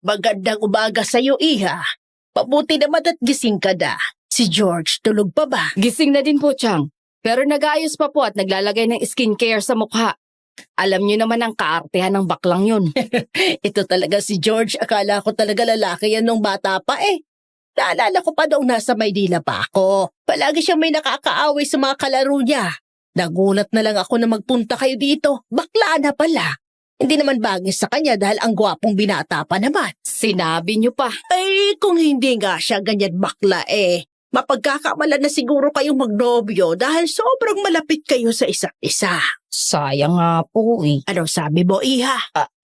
Magandang umaga sa'yo, Iha. Mabuti naman at gising ka na. Si George, tulog pa ba? Gising na din po, Chang. Pero nag-aayos pa po at naglalagay ng skincare sa mukha. Alam niyo naman ang kaartehan ng baklang yun. Ito talaga si George. Akala ko talaga lalaki yan nung bata pa eh. Naalala ko pa noong nasa Maynila pa ako. Palagi siyang may nakakaaway sa mga kalaro niya. Nagulat na lang ako na magpunta kayo dito. Bakla na pala. Hindi naman bagay sa kanya dahil ang gwapong binata pa naman. Sinabi niyo pa. Ay, kung hindi nga siya ganyan bakla eh. Mapagkakamalan na siguro kayong magnobyo dahil sobrang malapit kayo sa isa't isa. Sayang nga po eh. Ano sabi mo, Iha?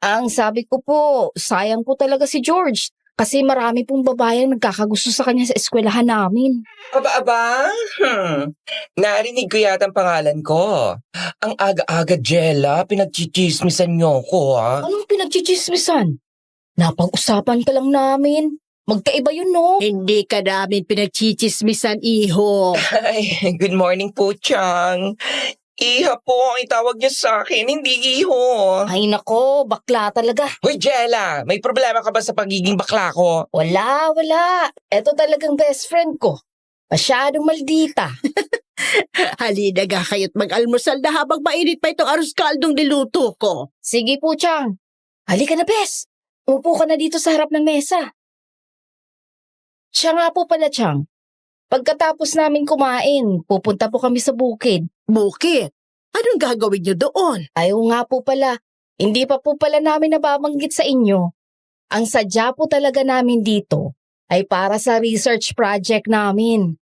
Ang sabi ko po, sayang po talaga si George. Kasi marami pong babaeng nagkakagusto sa kanya sa eskwelahan namin. Aba? Narinig ko yata ang pangalan ko. Ang aga-aga, Jella, pinagchichismisan niyo ko, ha? Anong pinagchichismisan? Napag-usapan ka lang namin. Magkaiba yun, no? Hindi ka namin pinagchichismisan, Iho. Ay, good morning po, Chang. Iha po ang itawag niyo sa akin, hindi Iho. Ay nako, bakla talaga. Hoy, Jella, may problema ka ba sa pagiging bakla ko? Wala. Ito talagang best friend ko. Masyadong maldita. Halina nga kayo't mag-almusal na habang mainit pa itong arroz kaldong niluto ko. Sige po, Chang. Halika na, bes. Upo ka na dito sa harap ng mesa. Siya nga po pala, Chang. Pagkatapos namin kumain, pupunta po kami sa bukid. Bukid? Anong gagawin niyo doon? Ayaw nga po pala. Hindi pa po pala namin nababanggit sa inyo. Ang sadya po talaga namin dito ay para sa research project namin.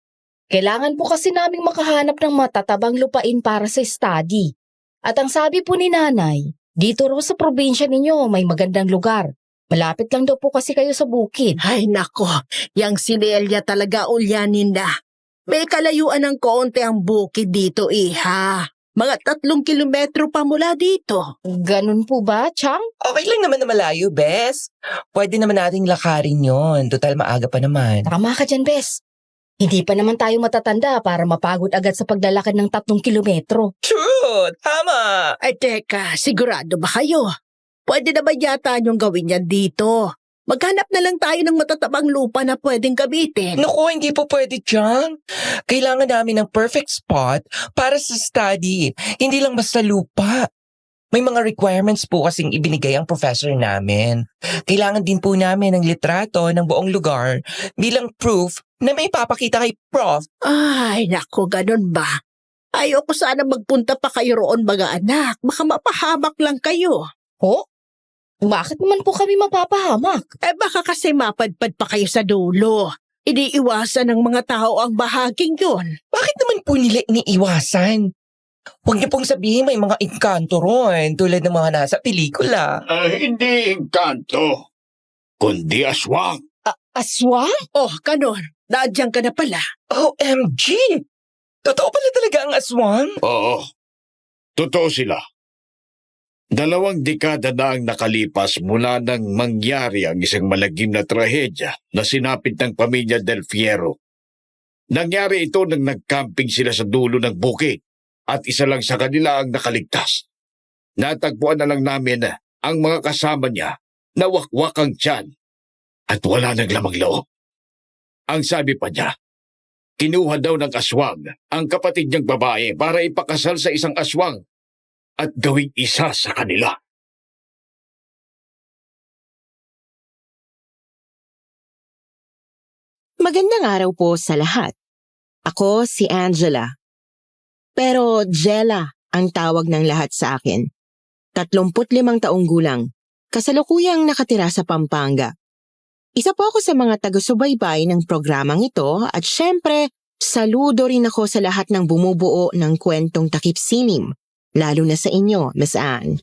Kailangan po kasi naming makahanap ng matatabang lupain para sa study. At ang sabi po ni nanay, dito raw sa probinsya ninyo may magandang lugar. Malapit lang daw po kasi kayo sa bukid. Ay nako, yang si Nelia talaga ulyanin na. May kalayuan ng konti ang bukid dito, Iha. Mga 3 kilometro pa mula dito. Ganun po ba, Chang? Okay lang naman na malayo, Bes. Pwede naman nating lakarin yon. Total maaga pa naman. Tama ka dyan, Bes. Hindi pa naman tayo matatanda para mapagod agad sa paglalakad ng 3 kilometro. True! Tama! Ay teka, sigurado ba kayo? Pwede na ba yata niyong gawin yan dito? Maghanap na lang tayo ng matatabang lupa na pwedeng gamitin. Naku, hindi po pwede dyan. Kailangan namin ng perfect spot para sa study. Hindi lang basta lupa. May mga requirements po kasing ibinigay ang professor namin. Kailangan din po namin ng litrato ng buong lugar bilang proof na may papakita kay prof. Ay, nako, ganun ba? Ayoko sana magpunta pa kayo roon, mga anak. Baka mapahamak lang kayo. Ho? Bakit naman po kami mapapahamak? Baka kasi mapadpad pa kayo sa dulo. Iniiwasan ng mga tao ang bahaging yun. Bakit naman po nila iniiwasan? Huwag niyo pong sabihin may mga engkanto ron tulad ng mga nasa pelikula. Hindi engkanto, kundi aswang. Aswang? Oh, ganun. Naadyan ka na pala. OMG! Totoo pala talaga ang aswang? Oo, totoo sila. 2 dekada na ang nakalipas mula nang mangyari ang isang malagim na trahedya na sinapit ng pamilya Del Fierro. Nangyari ito nang nag-camping sila sa dulo ng bukid at isa lang sa kanila ang nakaligtas. Natagpuan na lang namin ang mga kasama niya na wakwak ang tiyan at wala nang lamang loob. Ang sabi pa niya, kinuha daw ng aswang ang kapatid niyang babae para ipakasal sa isang aswang at gawing isa sa kanila. Magandang araw po sa lahat. Ako si Angela. Pero Jella ang tawag ng lahat sa akin. 35 taong gulang, kasalukuyang nakatira sa Pampanga. Isa po ako sa mga taga-subaybay ng programang ito at syempre, saludo rin ako sa lahat ng bumubuo ng kwentong takip silim. Lalo na sa inyo, Miss Anne.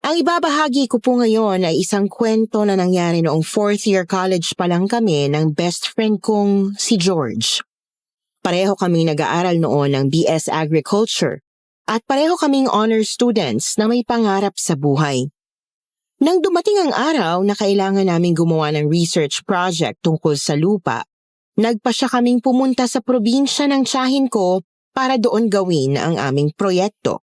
Ang ibabahagi ko po ngayon ay isang kwento na nangyari noong 4th year college pa lang kami ng best friend kong si George. Pareho kaming nag-aaral noon ng BS Agriculture at pareho kaming honor students na may pangarap sa buhay. Nang dumating ang araw na kailangan naming gumawa ng research project tungkol sa lupa, nagpasya kaming pumunta sa probinsya ng tiyahin ko para doon gawin ang aming proyekto.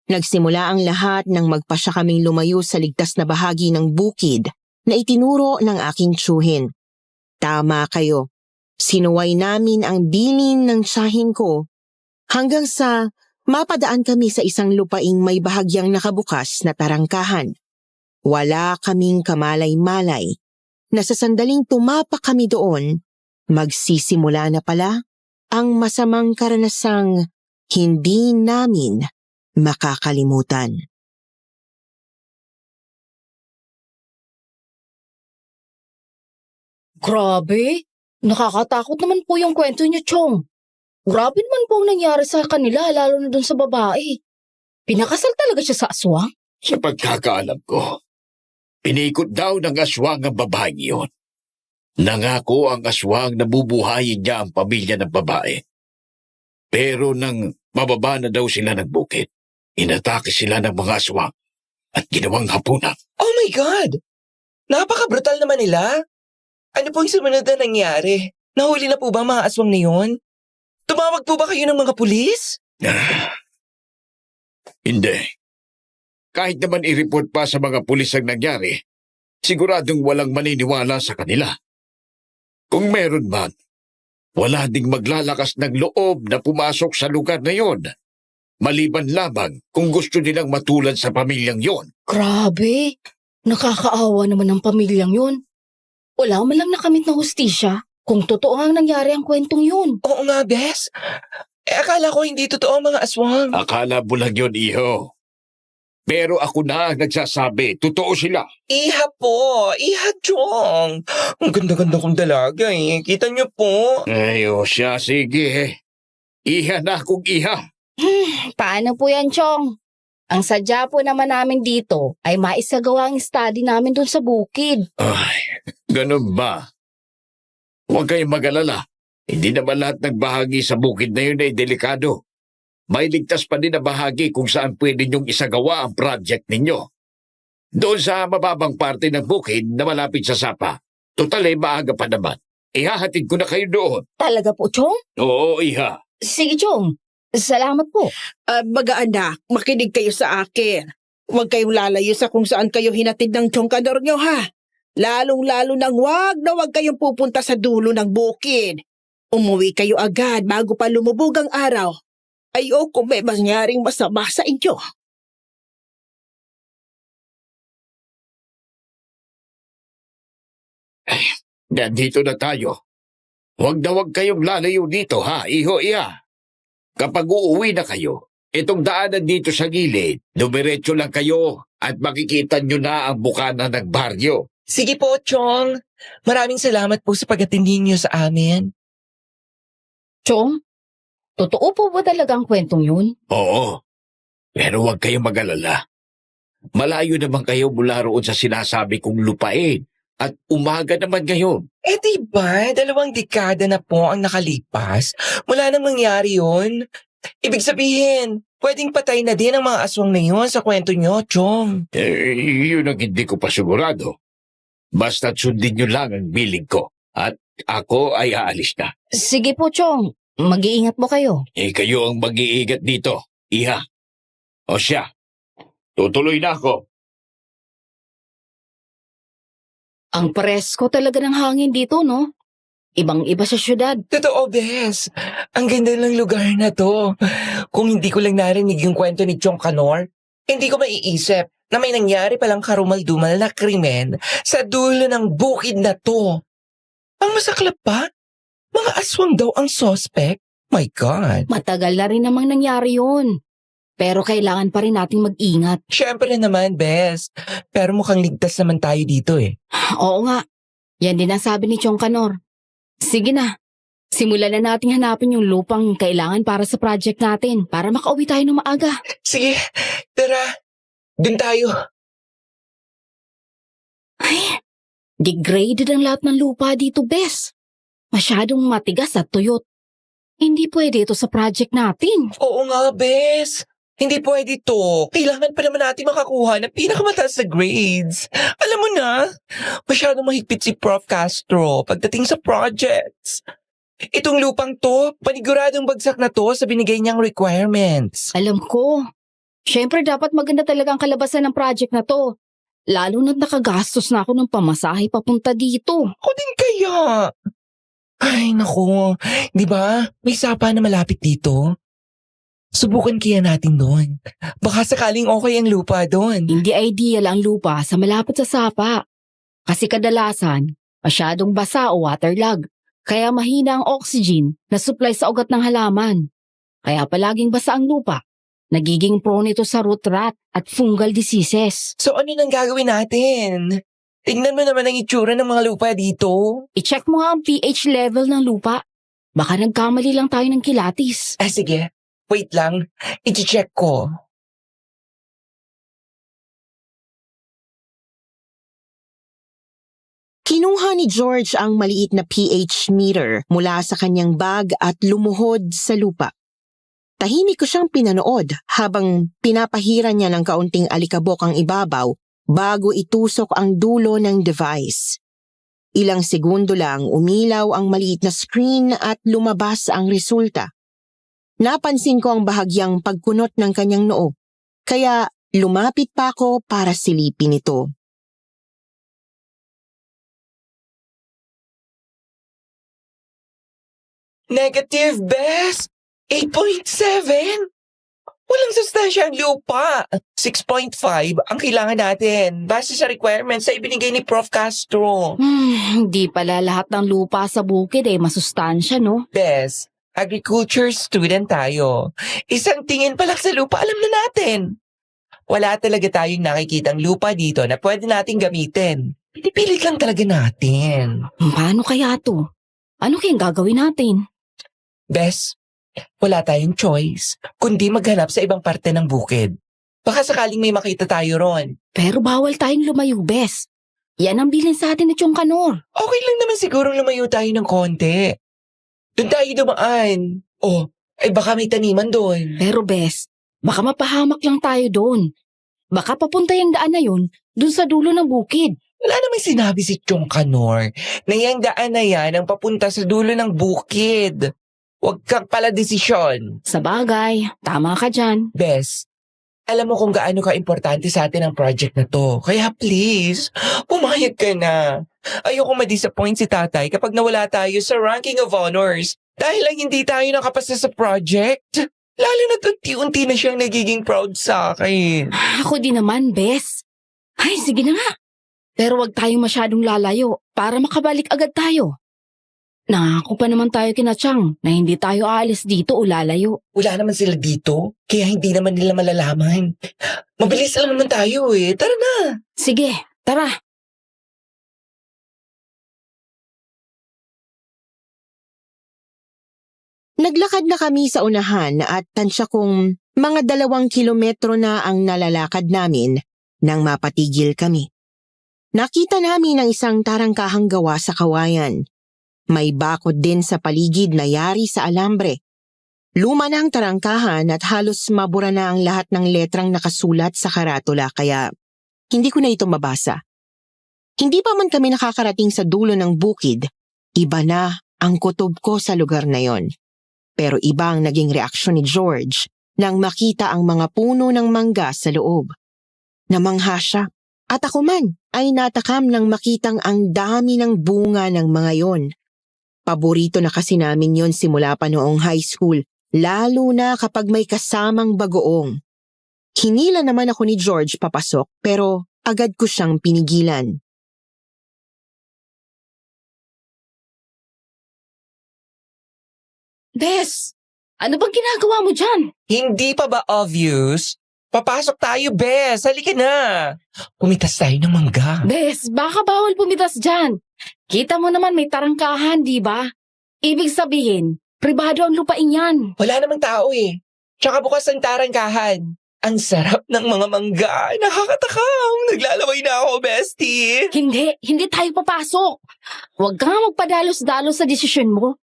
Nagsimula ang lahat nang magpasya kaming lumayo sa ligtas na bahagi ng bukid na itinuro ng aking tiyuhin. Tama kayo. Sinuway namin ang bilin ng tiyahin ko hanggang sa mapadaan kami sa isang lupaing may bahagyang nakabukas na tarangkahan. Wala kaming kamalay-malay na sa sandaling tumapak kami doon, magsisimula na pala ang masamang karanasang hindi namin makakalimutan. Grabe, nakakatakot naman po yung kwento niyo, Chong. Grabe naman po ang nangyari sa kanila, lalo na dun sa babae. Pinakasal talaga siya sa aswang? Sa pagkakaalam ko, pinikot daw ng aswang ang babaeng iyon. Nangako ang aswang na bubuhayin niya ang pamilya ng babae. Pero nang mababa na daw sila ng bukid, inatake sila ng mga aswang at ginawang hapunan. Oh my God! Napaka-brutal naman nila. Ano po yung sumunod na nangyari? Nahuli na po ba ang mga aswang na yun? Tumawag po ba kayo ng mga pulis? Hindi. Kahit naman i-report pa sa mga pulis ang nangyari, siguradong walang maniniwala sa kanila. Kung meron man, wala ding maglalakas ng loob na pumasok sa lugar na yon. Maliban lamang kung gusto nilang matulad sa pamilyang yon. Grabe, nakakaawa naman ang pamilyang yun. Wala man lang nakamit na hustisya kung totoo ang nangyari ang kwentong yun. Oo nga, Bes. Akala ko hindi totoo ang mga aswang. Akala mo lang yun, iho. Pero ako na ang nagsasabi, totoo sila. Iha po, Iha Chong. Ang ganda-ganda kong dalaga eh. Kita niyo po. Ay, o siya, sige. Iha na akong iha. Paano po yan, Chong? Ang sadya po naman namin dito ay maisagawa ang study namin dun sa bukid. Ay, ganun ba? Huwag kayong mag-alala. Hindi naman lahat ng bahagi sa bukid na yun ay delikado. May ligtas pa din na bahagi kung saan pwede niyong isagawa ang project ninyo. Doon sa mababang parte ng bukid na malapit sa sapa. Total ay maaga pa naman. Ihahatid ko na kayo doon. Talaga po, Chong? Oo, iha. Sige, Chong. Salamat po. Mga anak, makinig kayo sa akin. Huwag kayong lalayo sa kung saan kayo hinatid ng tiyongkador nyo, ha? Lalong-lalo nang wag na wag kayong pupunta sa dulo ng bukid. Umuwi kayo agad bago pa lumubog ang araw. Ayoko may mangyaring masama sa inyo. Nandito na tayo. Huwag na huwag kayong lalayo dito, ha, iho, iha. Kapag uuwi na kayo, itong daanan dito sa gilid, dumiretso lang kayo at makikita nyo na ang bukana ng baryo. Sige po, Chong. Maraming salamat po sa pag-atindi niyo sa amin. Chong, totoo po ba talaga ang kwentong yun? Oo, pero huwag kayong mag-alala. Malayo naman kayo mula roon sa sinasabi kong lupain at umaga naman ngayon. Eh diba, 2 dekada na po ang nakalipas. Wala nang mangyari yun. Ibig sabihin, pwedeng patay na din ang mga aswang na yun sa kwento nyo, Chong. Yun ang hindi ko pa sigurado. Basta't sundin nyo lang ang bilig ko at ako ay aalis na. Sige po, Chong. Mag-iingat po kayo. Kayo ang mag-iigat dito, iha. O siya, tutuloy na ako. Ang presko talaga ng hangin dito, no? Ibang-iba sa syudad. Totoo, Bes. Ang ganda ng lugar na to. Kung hindi ko lang narinig yung kwento ni Chong Canor, hindi ko maiisip na may nangyari palang karumal-dumal na krimen sa dulo ng bukid na to. Ang masaklap pa, mga aswang daw ang suspect. My God. Matagal na rin namang nangyari yun. Pero kailangan pa rin nating mag-ingat. Siyempre naman, Bes. Pero mukhang ligtas naman tayo dito eh. Oo nga. Yan din ang sabi ni Chong Canor. Sige na. Simulan na nating hanapin yung lupang kailangan para sa project natin para makauwi tayo ng maaga. Sige, tara. Dun tayo. Ay, degraded ang lahat ng lupa dito, Bes. Masyadong matigas at tuyot. Hindi pwede ito sa project natin. Oo nga, Bes. Hindi pwede to. Kailangan pa naman natin makakuha ng pinakamataas na grades. Alam mo na, masyadong mahigpit si Prof. Castro pagdating sa projects. Itong lupang to, paniguradong bagsak na to sa binigay niyang requirements. Alam ko. Siyempre dapat maganda talaga ang kalabasan ng project na to. Lalo na't nakagastos na ako ng pamasahe papunta dito. Ako din kaya. Ay, naku. Di ba? May sapa na malapit dito. Subukan kaya natin doon. Baka sakaling okay ang lupa doon. Hindi ideal ang lupa sa malapit sa sapa. Kasi kadalasan, masyadong basa o waterlog. Kaya mahina ang oxygen na supply sa ugat ng halaman. Kaya palaging basa ang lupa. Nagiging prone ito sa root rot at fungal diseases. So ano nang gagawin natin? Tingnan mo naman ang itsura ng mga lupa dito. I-check mo nga ang pH level ng lupa. Baka nagkamali lang tayo ng kilatis. Sige. Wait lang. I-check ko. Kinuha ni George ang maliit na pH meter mula sa kanyang bag at lumuhod sa lupa. Tahimik ko siyang pinanood habang pinapahiran niya ng kaunting alikabok ang ibabaw bago itusok ang dulo ng device. Ilang segundo lang umilaw ang maliit na screen at lumabas ang resulta. Napansin ko ang bahagyang pagkunot ng kanyang noo, kaya lumapit pa ako para silipin ito. Negative, Bes! 8.7? Walang sustansya ang lupa. 6.5 ang kailangan natin base sa requirements na ibinigay ni Prof. Castro. Hindi pala lahat ng lupa sa bukid masustansya, no? Bes, agriculture student tayo. Isang tingin pa lang sa lupa, alam na natin. Wala talaga tayong nakikitang lupa dito na pwede nating gamitin. Pinipilit lang talaga natin. Paano kaya to? Ano kayang gagawin natin? Bes, wala tayong choice kundi maghanap sa ibang parte ng bukid. Baka sakaling may makita tayo ron. Pero bawal tayong lumayo, Bes. Yan ang bilin sa atin at yung kanor. Okay lang naman sigurong lumayo tayo ng konti. Doon tayo dumaan. Ay baka may taniman doon. Pero Bes, baka mapahamak lang tayo doon. Baka papunta yung daan na yun doon sa dulo ng bukid. Wala namang sinabi si Chong Kanor na yung daan na yan ang papunta sa dulo ng bukid. Huwag kang pala desisyon. Sa bagay, tama ka dyan. Bes, alam mo kung gaano ka-importante sa atin ang project na to. Kaya please, pumayag ka na. Ayoko ma-disappoint si tatay kapag nawala tayo sa ranking of honors dahil lang hindi tayo nakapasa sa project. Lalo na't unti-unti na siyang nagiging proud sa akin. Ako din naman, Bes. Ay, sige na nga. Pero wag tayong masyadong lalayo para makabalik agad tayo. Nangako pa naman tayo kina Chang na hindi tayo aalis dito o lalayo. Wala naman sila dito, kaya hindi naman nila malalaman. Mabilis lang naman tayo Tara na. Sige, tara. Naglakad na kami sa unahan at tansya kong mga 2 kilometro na ang nalalakad namin nang mapatigil kami. Nakita namin ang isang tarangkahang gawa sa kawayan. May bakod din sa paligid na yari sa alambre. Luma na ang tarangkahan at halos mabura na ang lahat ng letrang nakasulat sa karatula kaya hindi ko na ito mabasa. Hindi pa man kami nakakarating sa dulo ng bukid, iba na ang kutob ko sa lugar na yon. Pero iba ang naging reaksyon ni George nang makita ang mga puno ng mangga sa loob. Namangha siya at ako man ay natakam nang makitang ang dami ng bunga ng mga yon. Paborito na kasi namin yon simula pa noong high school, lalo na kapag may kasamang bagoong. Hinila naman ako ni George papasok pero agad ko siyang pinigilan. Bes, ano bang ginagawa mo dyan? Hindi pa ba obvious? Papasok tayo, Bes. Halika na. Pumitas tayo ng mangga. Bes, baka bawal pumitas dyan. Kita mo naman may tarangkahan, di ba? Ibig sabihin, pribado ang lupain yan. Wala namang tao Tsaka bukas ang tarangkahan. Ang sarap ng mga mangga. Nakakatakam. Naglalaway na ako, bestie. Hindi tayo papasok. Huwag ka nga magpadalos-dalos sa desisyon mo.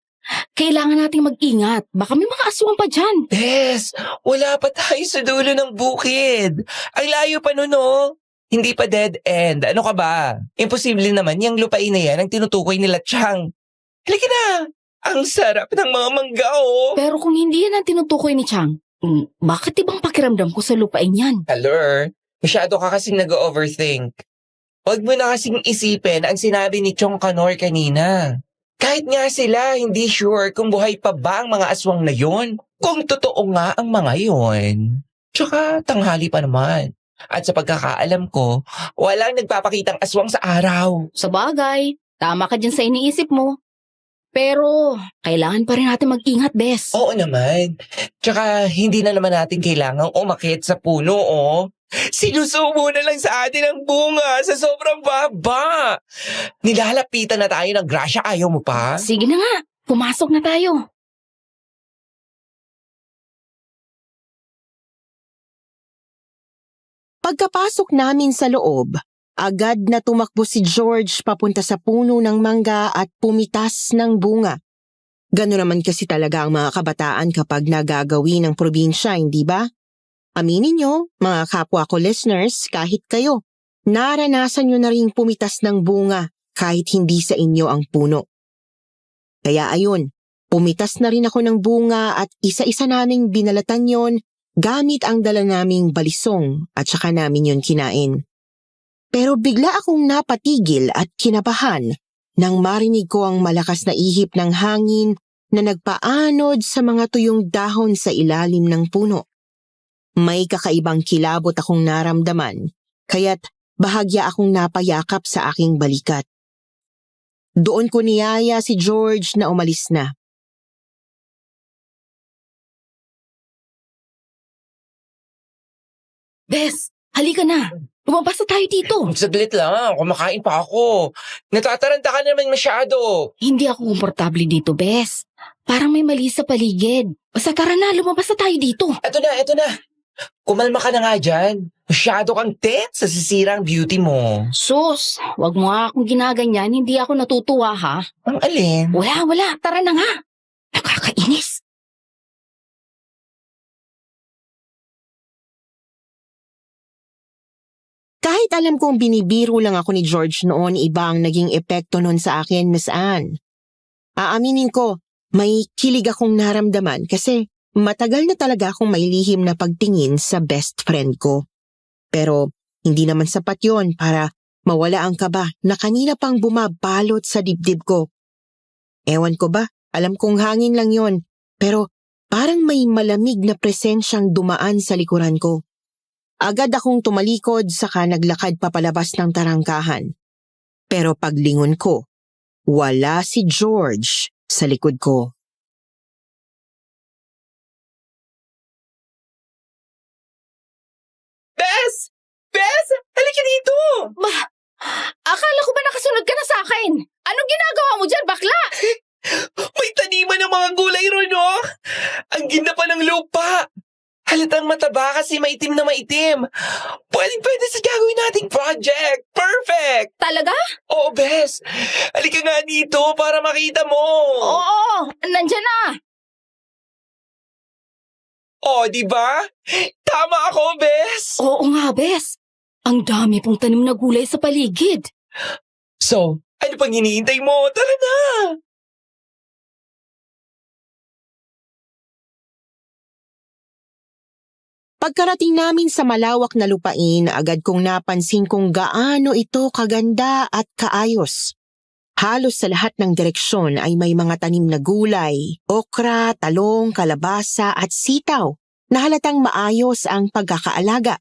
Kailangan nating mag-ingat. Baka may mga aswang pa dyan. Bes, wala pa tayo sa dulo ng bukid. Ang layo pa nun, Hindi pa dead end. Ano ka ba? Imposible naman yung lupain na yan ang tinutukoy nila Chang. Halika na! Ang sarap ng mga mangga, Pero kung hindi yan ang tinutukoy ni Chang, bakit ibang pakiramdam ko sa lupain yan? Hello? Masyado ka kasing nag-overthink. Huwag mo na kasing isipin ang sinabi ni Chong Kanor kanina. Kahit nga sila, hindi sure kung buhay pa ba ang mga aswang na yon. Kung totoo nga ang mga yon. Tsaka tanghali pa naman. At sa pagkakaalam ko, walang nagpapakitang aswang sa araw. Sa bagay, tama ka dyan sa iniisip mo. Pero, kailangan pa rin natin mag-ingat, Bes. Oo naman. Tsaka hindi na naman natin kailangang umakyat sa puno, oh. Sinusubo na lang sa atin ang bunga sa sobrang baba. Nilalapitan na tayo ng grasya, ayaw mo pa? Sige na nga, pumasok na tayo. Pagkapasok namin sa loob, agad na tumakbo si George papunta sa puno ng mangga at pumitas ng bunga. Gano'n naman kasi talaga ang mga kabataan kapag nagagawi ng probinsya, hindi ba? Aminin nyo, mga kapwa ko listeners, kahit kayo, naranasan nyo na rin pumitas ng bunga kahit hindi sa inyo ang puno. Kaya ayun, pumitas na rin ako ng bunga at isa-isa naming binalatan yon gamit ang dala naming balisong at saka namin yon kinain. Pero bigla akong napatigil at kinabahan nang marinig ko ang malakas na ihip ng hangin na nagpaanod sa mga tuyong dahon sa ilalim ng puno. May kakaibang kilabot akong naramdaman, kaya't bahagya akong napayakap sa aking balikat. Doon ko niyaya si George na umalis na. Bes, halika na. Lumabas na tayo dito. Saglit lang, kumakain pa ako. Natataranta ka naman masyado. Hindi ako komportable dito, Bes. Parang may mali sa paligid. Basta tara na, lumabas na tayo dito. Eto na. Kumalma ka na nga dyan. Masyado kang tense sa sisirang beauty mo. Sus, wag mo nga akong ginaganyan, hindi ako natutuwa ha. Ang alin? Wala, tara na nga. Nakakainis. Kahit alam kong binibiro lang ako ni George noon, iba ang naging epekto noon sa akin, Miss Anne. Aaminin ko, may kilig akong naramdaman kasi matagal na talaga akong may lihim na pagtingin sa best friend ko. Pero hindi naman sapat yon para mawala ang kaba na kanina pang bumabalot sa dibdib ko. Ewan ko ba, alam kong hangin lang yon, pero parang may malamig na presensyang dumaan sa likuran ko. Agad akong tumalikod saka naglakad papalabas ng tarangkahan. Pero paglingon ko, wala si George sa likod ko. Bes! Halika dito! Akala ko ba nakasunod ka na sa akin? Anong ginagawa mo dyan, bakla? May taniman ng mga gulay ron, oh! Ang ganda pa ng lupa! Halatang mataba kasi maitim na maitim. Pwede sa gagawin nating project. Perfect! Talaga? Oo, Bes. Halika nga dito para makita mo. Oo, nandyan na. Oh, di ba? Tama ako, Bes. Oo nga, Bes. Ang dami pong tanim na gulay sa paligid. So, ano pang hinihintay mo? Tara na! Pagkarating namin sa malawak na lupain, agad kong napansin kung gaano ito kaganda at kaayos. Halos sa lahat ng direksyon ay may mga tanim na gulay, okra, talong, kalabasa at sitaw na halatang maayos ang pagkakaalaga.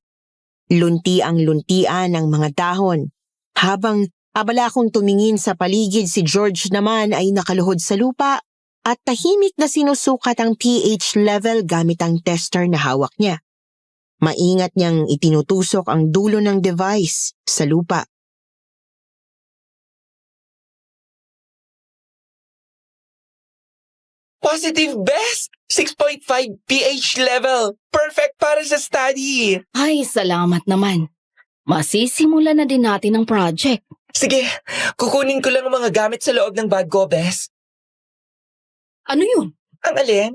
Lunti ang luntian ng mga dahon. Habang abala akong tumingin sa paligid, si George naman ay nakaluhod sa lupa at tahimik na sinusukat ang pH level gamit ang tester na hawak niya. Maingat niyang itinutusok ang dulo ng device sa lupa. Positive, Bes! 6.5 pH level. Perfect para sa study. Ay, salamat naman. Masisimulan na din natin ang project. Sige, kukunin ko lang ang mga gamit sa loob ng bag ko, Bes. Ano yun? Ang alin?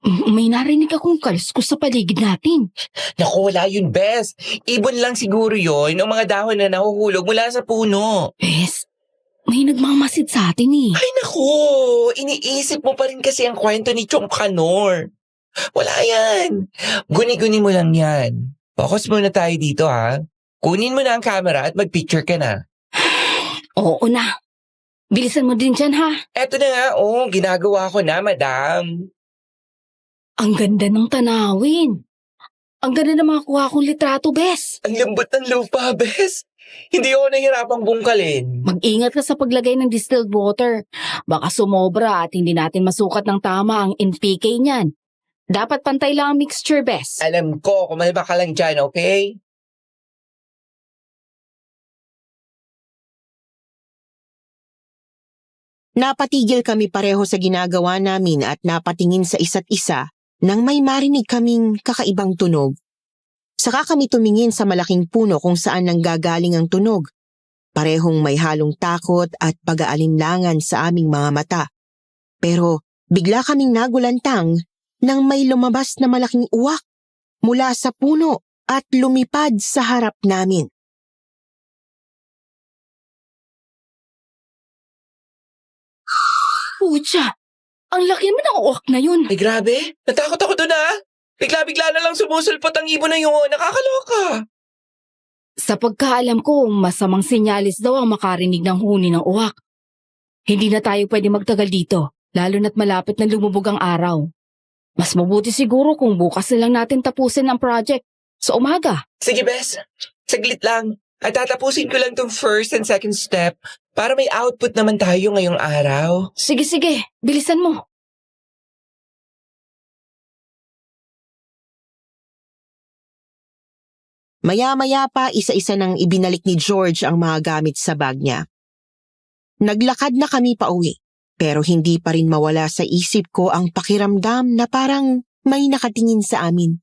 May narinig akong kaluskos sa paligid natin. Naku, wala yun, Bes. Ibon lang siguro yun o mga dahon na nahuhulog mula sa puno. Bes, may nagmamasid sa atin eh. Ay naku, iniisip mo pa rin kasi ang kwento ni Chong Kanor. Wala yan. Guni-guni mo lang yan. Focus muna tayo dito, ha? Kunin mo na ang camera at mag-picture ka na. Oo na. Bilisan mo din dyan, ha? Eto na nga, ginagawa ko na, madam. Ang ganda ng tanawin. Ang ganda ng mga kuha kong litrato, Bes. Ang lambot ng lupa, bes. Hindi ako nahihirapang bungkalin. Mag-ingat ka sa paglagay ng distilled water. Baka sumobra at hindi natin masukat ng tama ang NPK niyan. Dapat pantay lang ang mixture, Bes. Alam ko, kumalma ka lang dyan, okay? Napatigil kami pareho sa ginagawa namin at napatingin sa isa't isa nang may marinig kaming kakaibang tunog. Saka kami tumingin sa malaking puno kung saan nanggagaling ang tunog. Parehong may halong takot at pag-aalinlangan sa aming mga mata. Pero bigla kaming nagulantang nang may lumabas na malaking uwak mula sa puno at lumipad sa harap namin. Pucha, ang laki naman ng uwak na yun. Ay grabe, natakot ako doon Bigla-bigla na lang sumusulpot ang ibon na yun, nakakaloka. Sa pagkaalam ko, masamang sinyalis daw ang makarinig ng huni ng uwak. Hindi na tayo pwede magtagal dito, lalo na't malapit na lumubog ang araw. Mas mabuti siguro kung bukas na lang natin tapusin ang project sa umaga. Sige bes, saglit lang. At tatapusin ko lang tong first and second step para may output naman tayo ngayong araw. Sige, bilisan mo. Maya-maya pa isa-isa nang ibinalik ni George ang mga gamit sa bag niya. Naglakad na kami pauwi, pero hindi pa rin mawala sa isip ko ang pakiramdam na parang may nakatingin sa amin.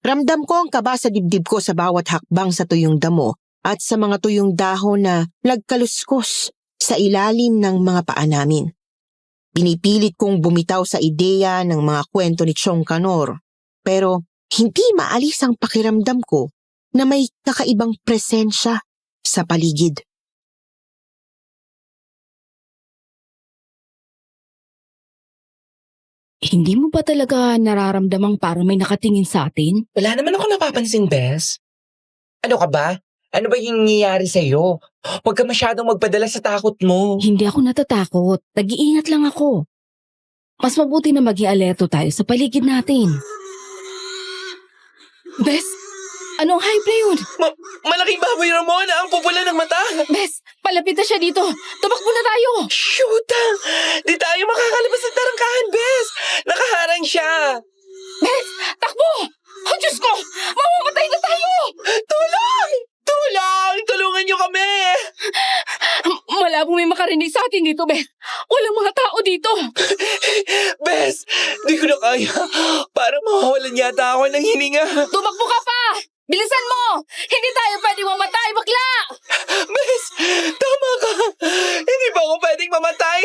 Ramdam ko ang kaba sa dibdib ko sa bawat hakbang sa tuyong damo at sa mga tuyong dahon na nagkaluskos sa ilalim ng mga paa namin. Pinipilit kong bumitaw sa ideya ng mga kwento ni Chong Canor, pero hindi maalis ang pakiramdam ko na may kakaibang presensya sa paligid. Hindi mo ba talaga nararamdamang parang may nakatingin sa atin? Wala naman ako napapansin, bes. Ano ka ba? Ano ba yung nangyayari sa'yo? Huwag ka masyadong magpadala sa takot mo. Hindi ako natatakot. Nag-iingat lang ako. Mas mabuti na maging alerto tayo sa paligid natin. Bes, anong hype na yun? Malaking baboy Ramona ang pupula ng mata. Bes, palapit na siya dito. Tumakbo na tayo. Shoot! Di tayo makakalabas ng tarangkahan, bes. Nakaharang siya. Bes, takbo! Oh, Diyos ko! Mamamatay na tayo! Tulong! Tulungan niyo kami! Malabong may makarinig sa atin dito, Bes. Walang mga tao dito. Bes, di ko na kaya. Parang mawawalan yata ako ng hininga. Tumakbo ka pa! Bilisan mo! Hindi tayo pwedeng mamatay, bakla! Bes, tama ka. Hindi ba ako pwedeng mamatay?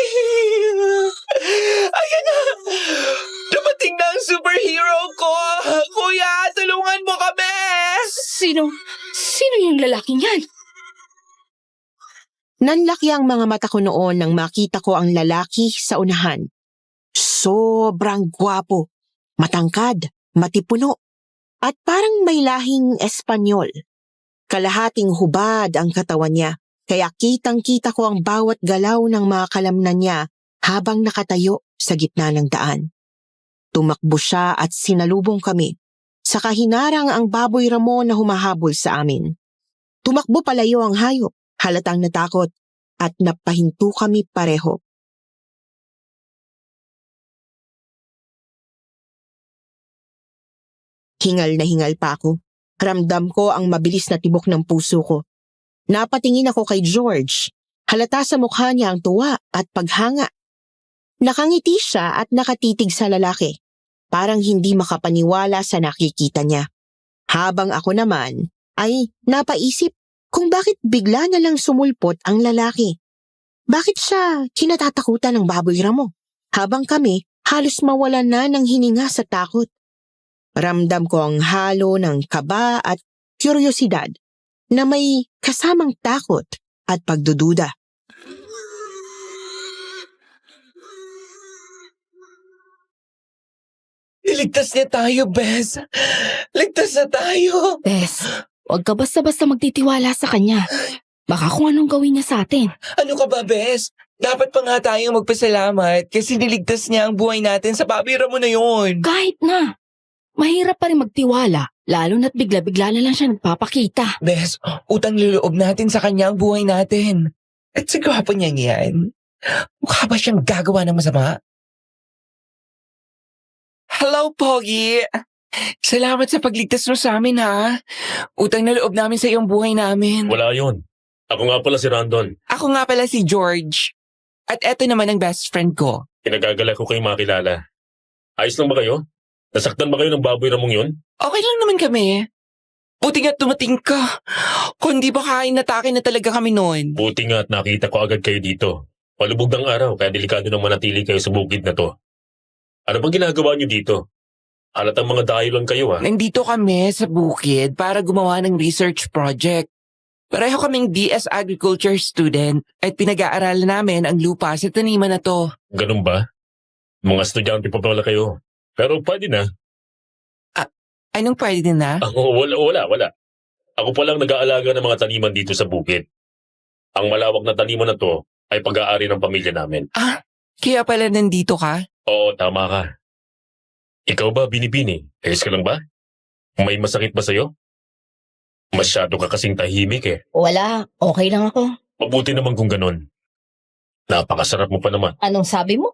Ayan na. Dumating na ang superhero ko. Kuya, tulungan mo kami. Sino yung lalaking yan? Nanlaki ang mga mata ko noon nang makita ko ang lalaki sa unahan. Sobrang gwapo, matangkad, matipuno, at parang may lahing Espanyol. Kalahating hubad ang katawan niya, kaya kitang-kita ko ang bawat galaw ng mga kalamnan niya habang nakatayo sa gitna ng daan. Tumakbo siya at sinalubong kami. Saka hinarang ang baboy Ramon na humahabol sa amin. Tumakbo palayo ang hayop, halatang natakot, at napahinto kami pareho. Hingal na hingal pa ako. Ramdam ko ang mabilis na tibok ng puso ko. Napatingin ako kay George. Halata sa mukha niya ang tuwa at paghanga. Nakangiti siya at nakatitig sa lalaki. Parang hindi makapaniwala sa nakikita niya. Habang ako naman ay napaisip kung bakit bigla na lang sumulpot ang lalaki. Bakit siya kinatatakutan ng baboy Ramo? Habang kami halos mawalan na ng hininga sa takot. Ramdam ko ang halo ng kaba at kuryosidad na may kasamang takot at pagdududa. Iligtas niya tayo, Bes. Ligtas na tayo. Bes, Huwag ka basta-basta magtitiwala sa kanya. Baka kung anong gawin niya sa atin. Ano ka ba, Bes? Dapat pa nga tayong magpasalamat kasi niligtas niya ang buhay natin sa pabira mo na yun. Kahit na. Mahirap pa rin magtiwala, lalo na't bigla-bigla na lang siya nagpapakita. Bes, utang loob natin sa kanya ang buhay natin. At sa gwapo niya yan, mukha ba siyang gagawa ng masama? Hello, Pogi! Salamat sa pagligtas mo sa amin, ha? Utang na loob namin sa iyong buhay namin. Wala yun. Ako nga pala si Randon. Ako nga pala si George. At eto naman ang best friend ko. Kinagagala ko kayong makilala. Ayos lang ba kayo? Nasaktan ba kayo ng baboy ramong yun? Okay lang naman kami. Buti nga dumating ka. Kung di ba kain-atake na talaga kami noon. Buti nga at nakita ko agad kayo dito. Palubog ng araw kaya delikado nang manatili kayo sa bukid na to. Ano bang ginagawa niyo dito? Halatang mga dayo lang kayo Nandito kami sa bukid para gumawa ng research project. Pareho kaming DS Agriculture student at pinag-aaralan namin ang lupa sa taniman na to. Ganun ba? Mga estudyante pa pala kayo. Pero pwede na. Anong pwede na? Wala. Ako palang nag-aalaga ng mga taniman dito sa bukid. Ang malawak na taniman na to ay pag-aari ng pamilya namin. Kaya pala nandito ka? Oo, tama ka. Ikaw ba, Binibini? Ayos ka lang ba? May masakit ba sa'yo? Masyado ka kasing tahimik Wala, okay lang ako. Mabuti naman kung ganun. Napakasarap mo pa naman. Anong sabi mo?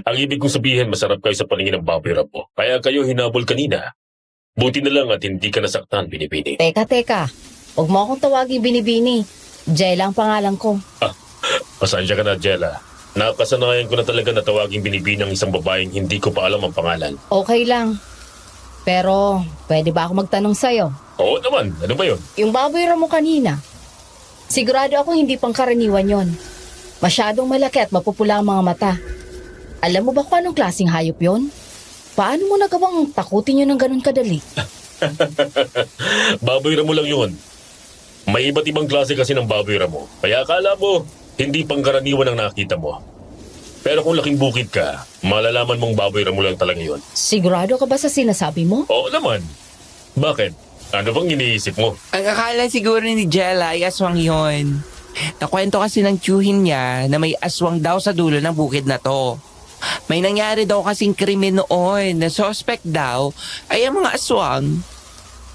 Ang ibig kong sabihin, masarap kayo sa paningin ng baboy ramo. Kaya kayo hinabol kanina. Buti na lang at hindi ka nasaktan, Binibini. Teka. Huwag mo akong tawagin Binibini. Jella ang pangalan ko. Pasensya ka na, Jella. Nakasanayan ko na talaga na tawaging Binibini ang isang babaeng hindi ko pa alam ang pangalan. Okay lang. Pero, pwede ba ako magtanong sa'yo? Oo naman, ano ba yun? Yung baboy ramo kanina, sigurado ako hindi pangkaraniwan yon. Masyadong malaki at mapupula ang mga mata. Alam mo ba kung anong klaseng hayop yon? Paano mo nagawang takutin yun ng ganun kadali? Baboy ramo lang yun. May iba't ibang klase kasi ng baboy ramo. Kaya akala mo, hindi pangkaraniwan ang nakita mo. Pero kung laking bukid ka, malalaman mong baboy ramo lang talaga yun. Sigurado ka ba sa sinasabi mo? Oo naman. Bakit? Ano bang iniisip mo? Ang akala siguro ni Jella ay aswang yon. Nakwento kasi ng tiyuhin niya na may aswang daw sa dulo ng bukid na to. May nangyari daw kasing krimen noon na suspect daw ay ang mga aswang.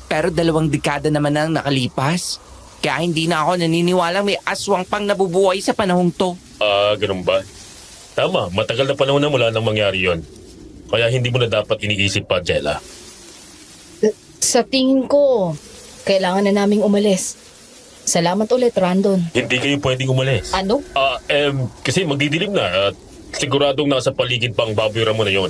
Pero 2 dekada naman ang nakalipas. Kaya hindi na ako naniniwalang may aswang pang nabubuhay sa panahong to. Ganun ba? Tama, matagal na panahon na mula nang mangyari yon. Kaya hindi mo na dapat iniisip pa, Jella. Sa tingin ko, kailangan na naming umalis. Salamat ulit, Randon. Hindi kayo pwedeng umalis. Ano? Kasi magdidilim na at siguradong nasa paligid pa ang baboy ramo na yon.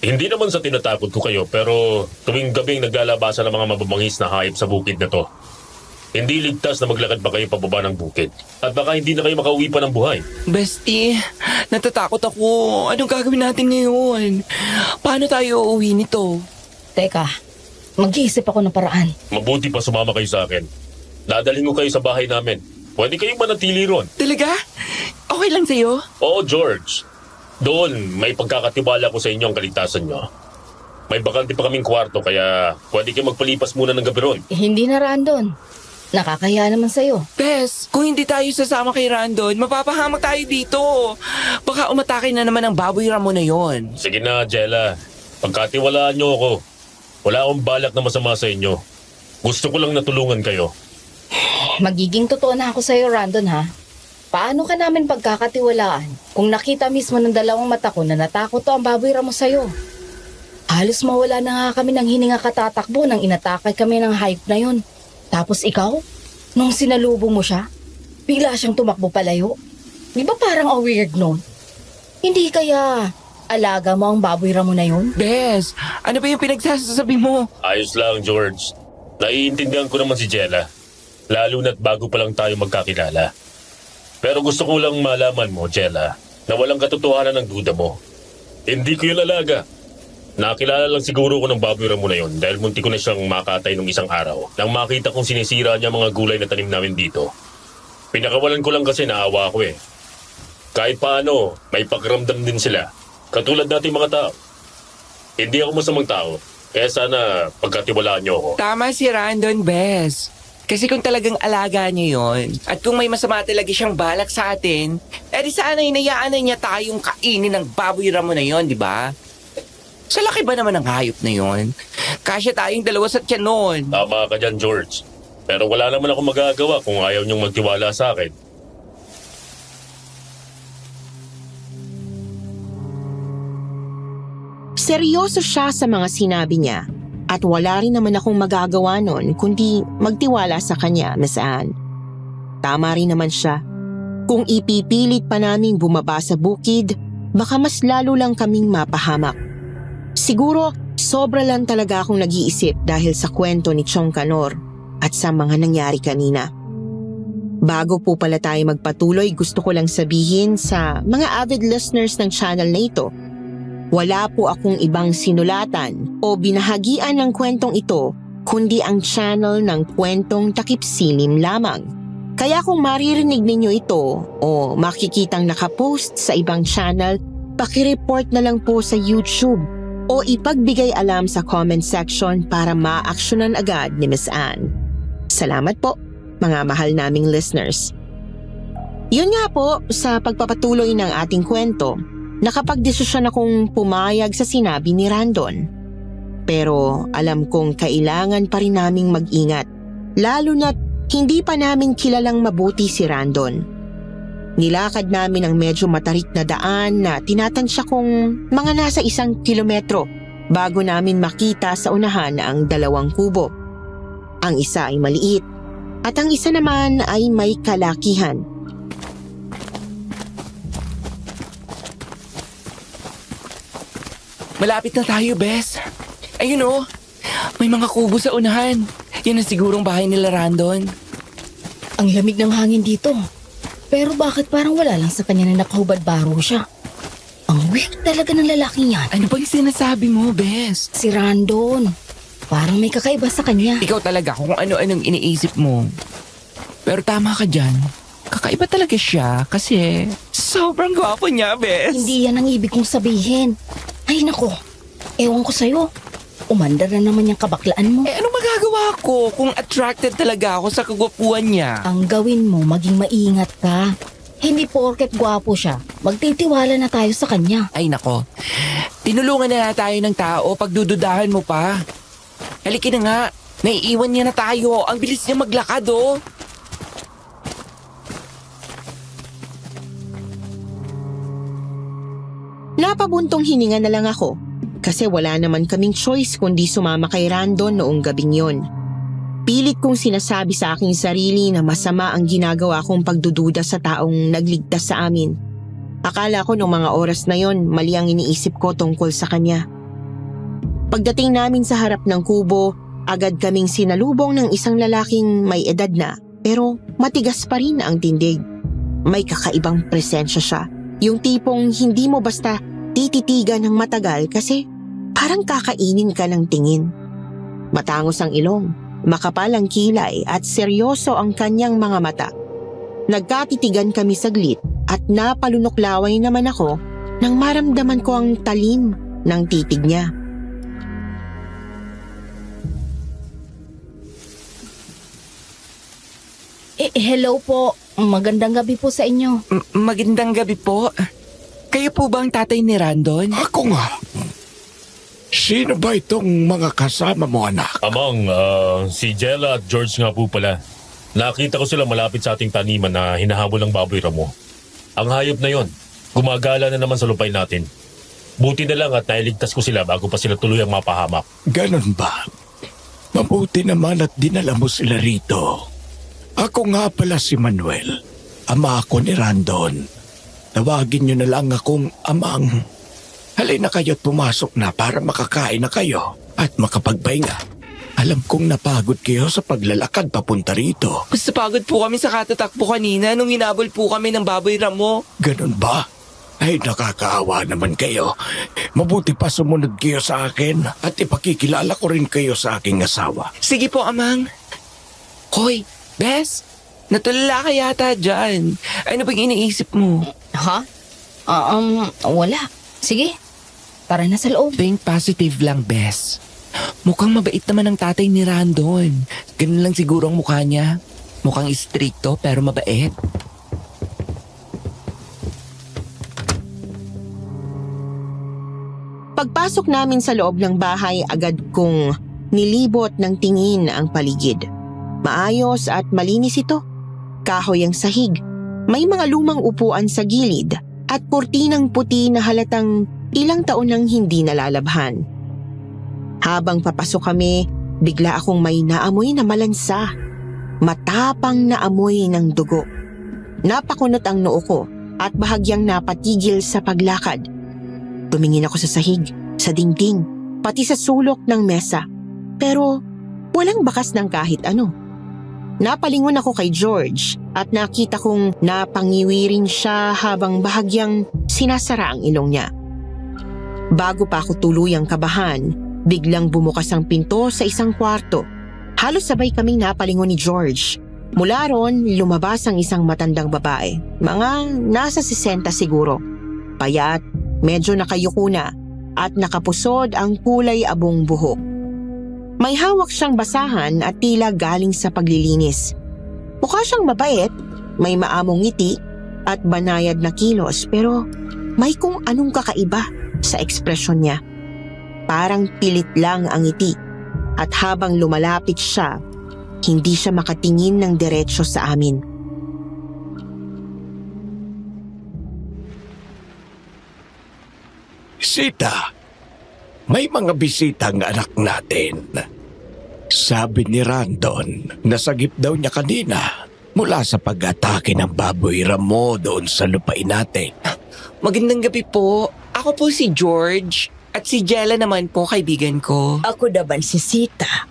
Hindi naman sa tinatakot ko kayo pero tuwing gabing naglalabasan ng mga mababangis na hayop sa bukid na to. Hindi ligtas na maglakad pa kayo pababa ng bukid. At baka hindi na kayo makauwi pa ng buhay. Bestie, natatakot ako. Anong gagawin natin ngayon? Paano tayo uuwi nito? Teka, mag-iisip ako ng paraan. Mabuti pa sumama kayo sa akin. Dadalhin ko kayo sa bahay namin. Pwede kayong manatili ron. Talaga? Okay lang sa'yo? Oo, George. Doon, may pagkakatiwala ko sa inyo ang kaligtasan nyo. May bakante pa kaming kwarto kaya pwede kayo magpalipas muna ng gabi ron. Hindi na, Randon. Nakakahiya naman sa'yo. Bes, kung hindi tayo sasama kay Randon, mapapahamak tayo dito. Baka umatake na naman ang baboy ramo na yon. Sige na, Jella. Pagkatiwalaan nyo ako. Wala akong balak na masama sa inyo. Gusto ko lang natulungan kayo. Magiging totoo na ako sa'yo, Randon, ha? Paano ka namin pagkakatiwalaan kung nakita mismo ng 2 mata ko na natakot to ang baboy ramo sa'yo? Halos mawala na nga kami ng hininga katatakbo nang inatake kami ng hayop na yun. Tapos ikaw, nung sinalubong mo siya, bigla siyang tumakbo palayo. Di ba parang weird nun? Hindi kaya alaga mo ang baboy ramo na yun? Bes, ano ba yung pinagsasabi mo? Ayos lang, George. Naiintindihan ko naman si Jella. Lalo na't bago pa lang tayo magkakilala. Pero gusto ko lang malaman mo, Jella, na walang katotohanan ng duda mo. Hindi ko yun alaga. Nakilala lang siguro ko ng baboy ramo na yun dahil munti ko na siyang makatay nung isang araw nang makita kong sinisira niya mga gulay na tanim namin dito. Pinakawalan ko lang kasi naawa ko Kahit paano, may pakiramdam din sila. Katulad natin mga tao. Hindi ako masamang tao. Kaya sana pagkatiwalaan niyo ako. Tama si Randon, Bes. Kasi kung talagang alaga niya yon, at kung may masama talaga siyang balak sa atin, edi sana hinayaan na niya tayong kainin ng baboy ramo na yon, di ba? Sa laki ba naman ng hayop na yon? Kasya tayong dalawa sa tiyan noon. Tama ka dyan, George. Pero wala naman ako magagawa kung ayaw niyong magtiwala sa akin. Seryoso siya sa mga sinabi niya at wala rin naman akong magagawa nun kundi magtiwala sa kanya, Miss Anne. Tama rin naman siya. Kung ipipilit pa naming bumaba sa bukid, baka mas lalo lang kaming mapahamak. Siguro, sobra lang talaga akong nag-iisip dahil sa kwento ni Chong Canor at sa mga nangyari kanina. Bago po pala tayo magpatuloy, gusto ko lang sabihin sa mga avid listeners ng channel na ito, wala po akong ibang sinulatan o binahagian ng kwentong ito kundi ang channel ng Kwentong Takip Silim lamang. Kaya kung maririnig ninyo ito o makikitang nakapost sa ibang channel, pakireport na lang po sa YouTube o ipagbigay alam sa comment section para ma-aksyonan agad ni Miss Anne. Salamat po, mga mahal naming listeners. Yun nga po, sa pagpapatuloy ng ating kwento, nakapagdesisyon akong pumayag sa sinabi ni Randon. Pero alam kong kailangan pa rin naming mag-ingat, lalo na't hindi pa namin kilalang mabuti si Randon. Nilakad namin ang medyo matarik na daan na tinatansya kong mga nasa 1 kilometro bago namin makita sa unahan ang 2 kubo. Ang isa ay maliit at ang isa naman ay may kalakihan. Malapit na tayo, Bes. Ayun oh, may mga kubo sa unahan. Yan ang sigurong bahay nila Randon. Ang lamig ng hangin dito. Pero bakit parang wala lang sa kanya na nakahubad-baro siya? Ang weird talaga ng lalaking yan. Ano bang sinasabi mo, Bes? Si Randon. Parang may kakaiba sa kanya. Ikaw talaga kung ano-anong iniisip mo. Pero tama ka dyan. Kakaiba talaga siya kasi sobrang gwapo niya, Bes. Hindi yan ang ibig kong sabihin. Ay nako, ewan ko sa'yo. Umandar na naman yung kabaklaan mo. Anong magagawa ko kung attracted talaga ako sa kagwapuan niya? Ang gawin mo, maging maingat ka. Hindi porket gwapo siya, magtitiwala na tayo sa kanya. Ay nako, tinulungan na tayo ng tao, pagdududahan mo pa. Halika na nga, naiiwan niya na tayo. Ang bilis niya maglakad oh. Napabuntong hininga na lang ako kasi wala naman kaming choice kundi sumama kay Randon noong gabing yon. Pilit kong sinasabi sa aking sarili na masama ang ginagawa kong pagdududa sa taong nagligtas sa amin. Akala ko noong mga oras na yon mali ang iniisip ko tungkol sa kanya. Pagdating namin sa harap ng kubo, agad kaming sinalubong ng isang lalaking may edad na pero matigas pa rin ang tindig. May kakaibang presensya siya. Yung tipong hindi mo basta tititigan ng matagal kasi parang kakainin ka ng tingin. Matangos ang ilong, makapal ang kilay at seryoso ang kanyang mga mata. Nagkatitigan kami saglit at napalunoklaway naman ako nang maramdaman ko ang talim ng titig niya. Hello po, magandang gabi po sa inyo. Magandang gabi po. Kayo po ba ang tatay ni Randon? Ako nga. Sino ba itong mga kasama mo, anak? Amang, si Jella at George nga po pala. Nakita ko sila malapit sa ating taniman na hinahabol ng baboy ramo. Ang hayop na yon, gumagala na naman sa lupay natin. Buti na lang at nailigtas ko sila bago pa sila tuluyang mapahamak. Ganon ba? Mabuti naman at dinala mo sila rito. Ako nga pala si Manuel, ama ako ni Randon. Tawagin niyo na lang akong amang. Halina kayo at pumasok na para makakain na kayo at makapagpahinga. Alam kong napagod kayo sa paglalakad papunta rito. Mas napagod po kami sa katatakbo kanina nung hinabol po kami ng baboy ramo. Ganon ba? Ay, nakakaawa naman kayo. Mabuti pa sumunod kayo sa akin at ipakikilala ko rin kayo sa aking asawa. Sige po, amang. Hoy, Bes, natulala ka yata dyan. Ano bang iniisip mo? Ha? Wala. Sige, tara na sa loob. Think positive lang, Bes. Mukhang mabait naman ang tatay ni Randon. Ganun lang siguro ang mukha niya. Mukhang istrikto pero mabait. Pagpasok namin sa loob ng bahay, agad kong nilibot ng tingin ang paligid. Maayos at malinis ito. Kahoy ang sahig. May mga lumang upuan sa gilid at kurtinang puti na halatang ilang taon nang hindi nalalabhan. Habang papasok kami, bigla akong may naamoy na malansa. Matapang na amoy ng dugo. Napakunot ang noo ko at bahagyang napatigil sa paglakad. Tumingin ako sa sahig, sa dingding, pati sa sulok ng mesa. Pero walang bakas ng kahit ano. Napalingon ako kay George at nakita kong napangiwi rin siya habang bahagyang sinasara ang ilong niya. Bago pa ako tuluyang kabahan, biglang bumukas ang pinto sa isang kwarto. Halos sabay kaming napalingon ni George. Mula ron, lumabas ang isang matandang babae. Mga nasa 60 siguro. Payat, medyo nakayuko na at nakapusod ang kulay abong buhok. May hawak siyang basahan at tila galing sa paglilinis. Mukha siyang mabait, may maamong ngiti at banayad na kilos pero may kung anong kakaiba sa ekspresyon niya. Parang pilit lang ang ngiti at habang lumalapit siya, hindi siya makatingin ng diretsyo sa amin. Sita, may mga bisita ang anak natin. Sabi ni Randon, nasagip daw niya kanina mula sa pag-atake ng baboy ramo doon sa lupain natin. Magandang gabi po. Ako po si George at si Jella naman po, kaibigan ko. Ako naman si Sita.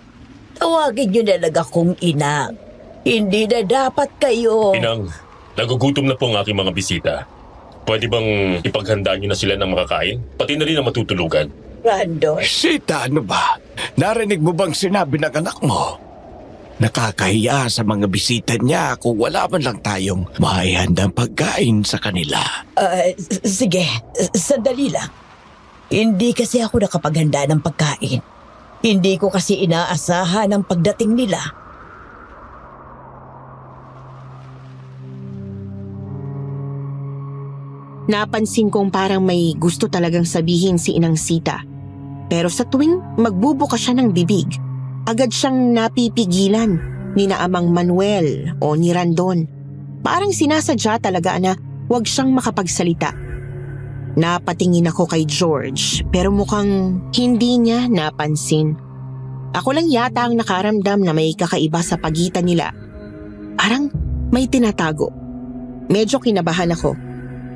Tawagin niyo na lang akong ina. Hindi na dapat kayo. Inang, nagugutom na po ang aking mga bisita. Pwede bang ipaghanda niyo na sila ng makakain? Pati na rin ang matutulugan. Randon, Sita, ano ba? Narinig mo bang sinabi ng anak mo? Nakakahiya sa mga bisita niya kung wala man lang tayong maihandang pagkain sa kanila. sige, sandali lang. Hindi kasi ako nakapaghanda ng pagkain. Hindi ko kasi inaasahan ang pagdating nila. Napansin kong parang may gusto talagang sabihin si Inang Sita. Pero sa tuwing magbubukas siya ng bibig, agad siyang napipigilan ni na Amang Manuel o ni Randon. Parang sinasadya talaga na huwag siyang makapagsalita. Napatingin ako kay George pero mukhang hindi niya napansin. Ako lang yata ang nakaramdam na may kakaiba sa pagitan nila. Parang may tinatago. Medyo kinabahan ako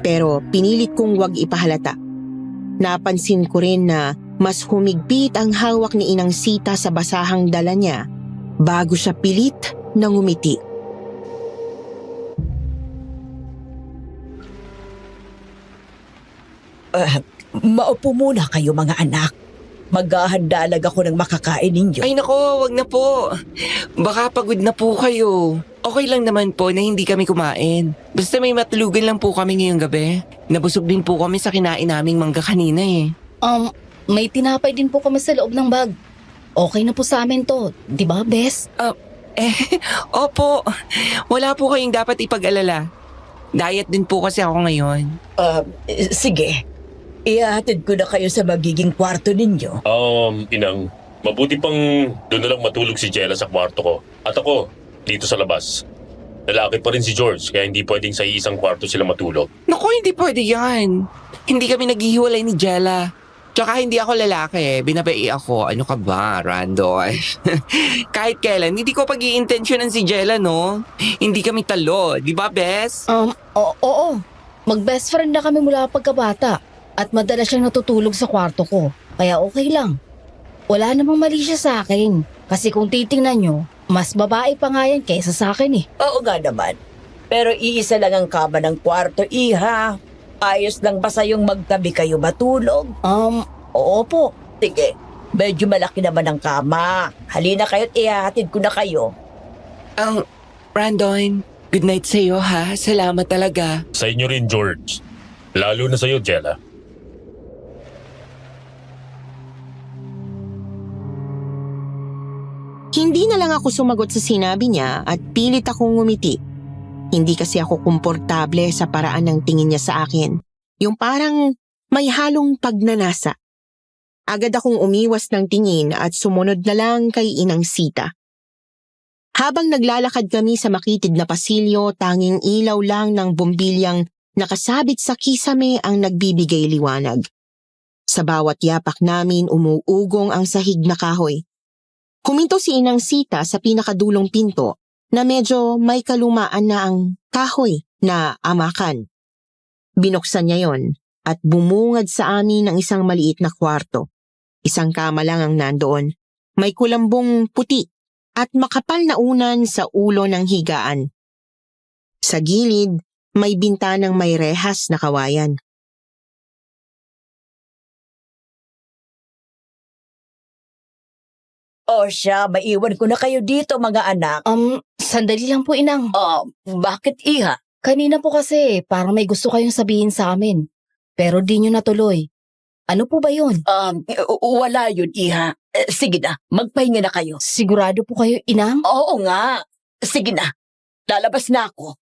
pero pinilit kong huwag ipahalata. Napansin ko rin na mas humigpit ang hawak ni Inang Sita sa basahang dala niya bago siya pilit na ngumiti. Maupo muna kayo mga anak. Maghahanda lang ako ng makakain ninyo. Ay nako, wag na po. Baka pagod na po kayo. Okay lang naman po na hindi kami kumain. Basta may matulugan lang po kami ngayong gabi. Nabusog din po kami sa kinain naming mangga kanina eh. May tinapay din po kami sa loob ng bag. Okay na po sa amin to. Di ba, Bes? Opo. Wala po kayong dapat ipag-alala. Diet din po kasi ako ngayon. Sige, ihahatid ko na kayo sa magiging kwarto ninyo. Inang, mabuti pang doon na lang matulog si Jella sa kwarto ko. At ako, dito sa labas. Lalaki pa rin si George, kaya hindi pwedeng sa isang kwarto sila matulog. Naku, hindi pwede yan. Hindi kami naghihiwalay ni Jella. Tsaka hindi ako lalaki, binabai ako. Ano ka ba, Randon? Kahit kailan, hindi ko pag-iintensyonan si Jella, no? Hindi kami talo, di ba, Bes? Oo. Mag-best friend na kami mula pagkabata. At madalas siyang natutulog sa kwarto ko. Kaya okay lang. Wala namang mali siya sa akin. Kasi kung titingnan nyo, mas babae pa nga yan kaysa sa akin eh. Oo nga naman. Pero iisa lang ang kama ng kwarto, iha. Ayos lang ba sa'yong magtabi kayo matulog? Oo po. Sige, medyo malaki naman ang kama. Halina kayo't ihahatid ko na kayo. Brandon, good night sa'yo ha. Salamat talaga. Sa inyo rin, George. Lalo na sa'yo, Jella. Hindi na lang ako sumagot sa sinabi niya at pilit akong ngumiti. Hindi kasi ako komportable sa paraan ng tingin niya sa akin. Yung parang may halong pagnanasa. Agad akong umiwas ng tingin at sumunod na lang kay Inang Sita. Habang naglalakad kami sa makitid na pasilyo, tanging ilaw lang ng bumbilyang nakasabit sa kisame ang nagbibigay liwanag. Sa bawat yapak namin umuugong ang sahig na kahoy. Huminto si Inang Sita sa pinakadulong pinto na medyo may kalumaan na ang kahoy na amakan. Binuksan niya yon at bumungad sa amin ng isang maliit na kwarto. Isang kama lang ang nandoon. May kulambong puti at makapal na unan sa ulo ng higaan. Sa gilid, may bintanang may rehas na kawayan. O siya, maiwan ko na kayo dito mga anak. Sandali lang po, Inang. Bakit iha? Kanina po kasi parang may gusto kayong sabihin sa amin. Pero di nyo natuloy. Ano po ba yun? Wala yun iha. Sige na, magpahinga na kayo. Sigurado po kayo, Inang? Oo nga. Sige na, lalabas na ako.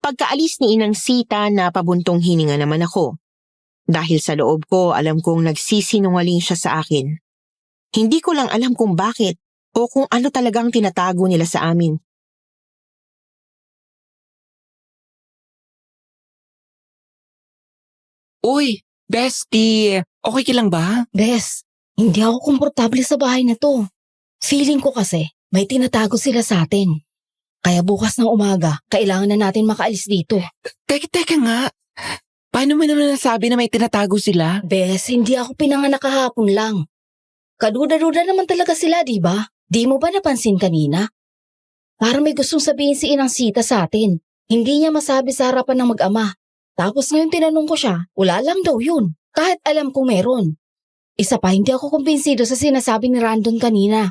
Pagkaalis ni Inang Sita, napabuntong hininga naman ako. Dahil sa loob ko, alam kong nagsisinungaling siya sa akin. Hindi ko lang alam kung bakit o kung ano talagang tinatago nila sa amin. Uy, bestie, okay ka lang ba? Bes, hindi ako komportable sa bahay na to. Feeling ko kasi may tinatago sila sa atin. Kaya bukas ng umaga, kailangan na natin makaalis dito. Teka nga. Paano mo naman nasabi na may tinatago sila? Bes, hindi ako pinanganak kahapon lang. Kaduda-duda naman talaga sila, di ba? Di mo ba napansin kanina? Parang may gustong sabihin si Inang Sita sa atin. Hindi niya masabi sa harapan ng mag-ama. Tapos ngayon tinanong ko siya, wala lang daw yun. Kahit alam kong meron. Isa pa, hindi ako kumbinsido sa sinasabi ni Randon kanina.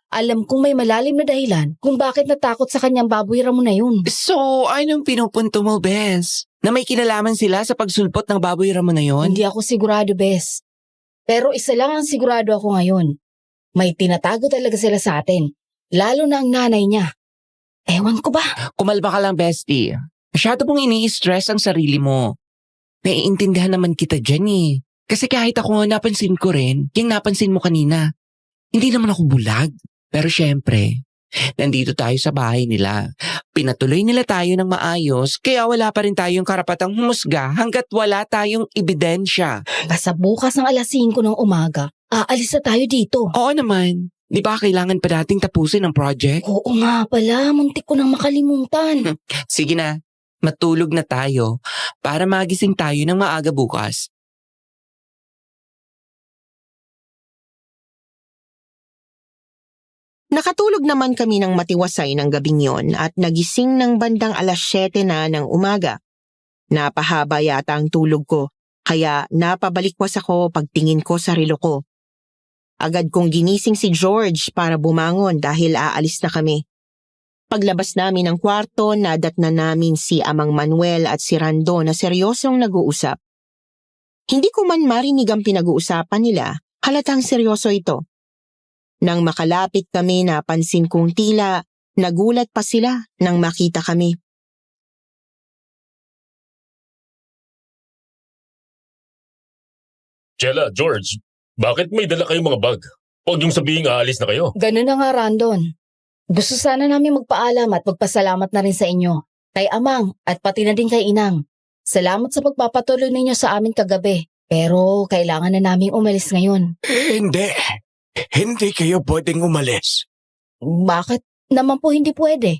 Alam kong may malalim na dahilan kung bakit natakot sa kanyang baboy ramo na yun. So, anong pinupunto mo, Bes? Na may kinalaman sila sa pagsulpot ng baboy ramo na yon? Hindi ako sigurado, Bes. Pero isa lang ang sigurado ako ngayon. May tinatago talaga sila sa atin. Lalo na ang nanay niya. Ewan ko ba? Kumalma ka lang, bestie. Masyado mong ini-stress ang sarili mo. Naiintindihan naman kita dyan eh. Kasi kahit ako napansin ko rin, yung napansin mo kanina. Hindi naman ako bulag. Pero syempre, nandito tayo sa bahay nila. Pinatuloy nila tayo ng maayos, kaya wala pa rin tayong karapatang humusga hanggat wala tayong ebidensya. Basta bukas ng alas 5 ng umaga, aalis na tayo dito. Oo naman. Di ba kailangan pa nating tapusin ang project? Oo nga pala, muntik ko nang makalimutan. Sige na, matulog na tayo para magising tayo ng maaga bukas. Nakatulog naman kami ng matiwasay ng gabing yon at nagising ng bandang alas 7 na ng umaga. Napahaba yata ang tulog ko, kaya napabalikwas ako pagtingin ko sa relo ko. Agad kong ginising si George para bumangon dahil aalis na kami. Paglabas namin ng kwarto, nadatnan namin si Amang Manuel at si Rando na seryosong nag-uusap. Hindi ko man marinig ang pinag-uusapan nila, halatang seryoso ito. Nang makalapit kami, napansin kong tila nagulat pa sila nang makita kami. Jella, George, bakit may dala kayong mga bag? Huwag yung sabihin aalis na kayo. Ganun na nga, Randon. Gusto sana namin magpaalam at magpasalamat na rin sa inyo. Kay Amang at pati na din kay Inang. Salamat sa pagpapatuloy ninyo sa amin kagabi. Pero kailangan na naming umalis ngayon. Hindi. Hindi kayo pwedeng umalis. Bakit naman po hindi pwede?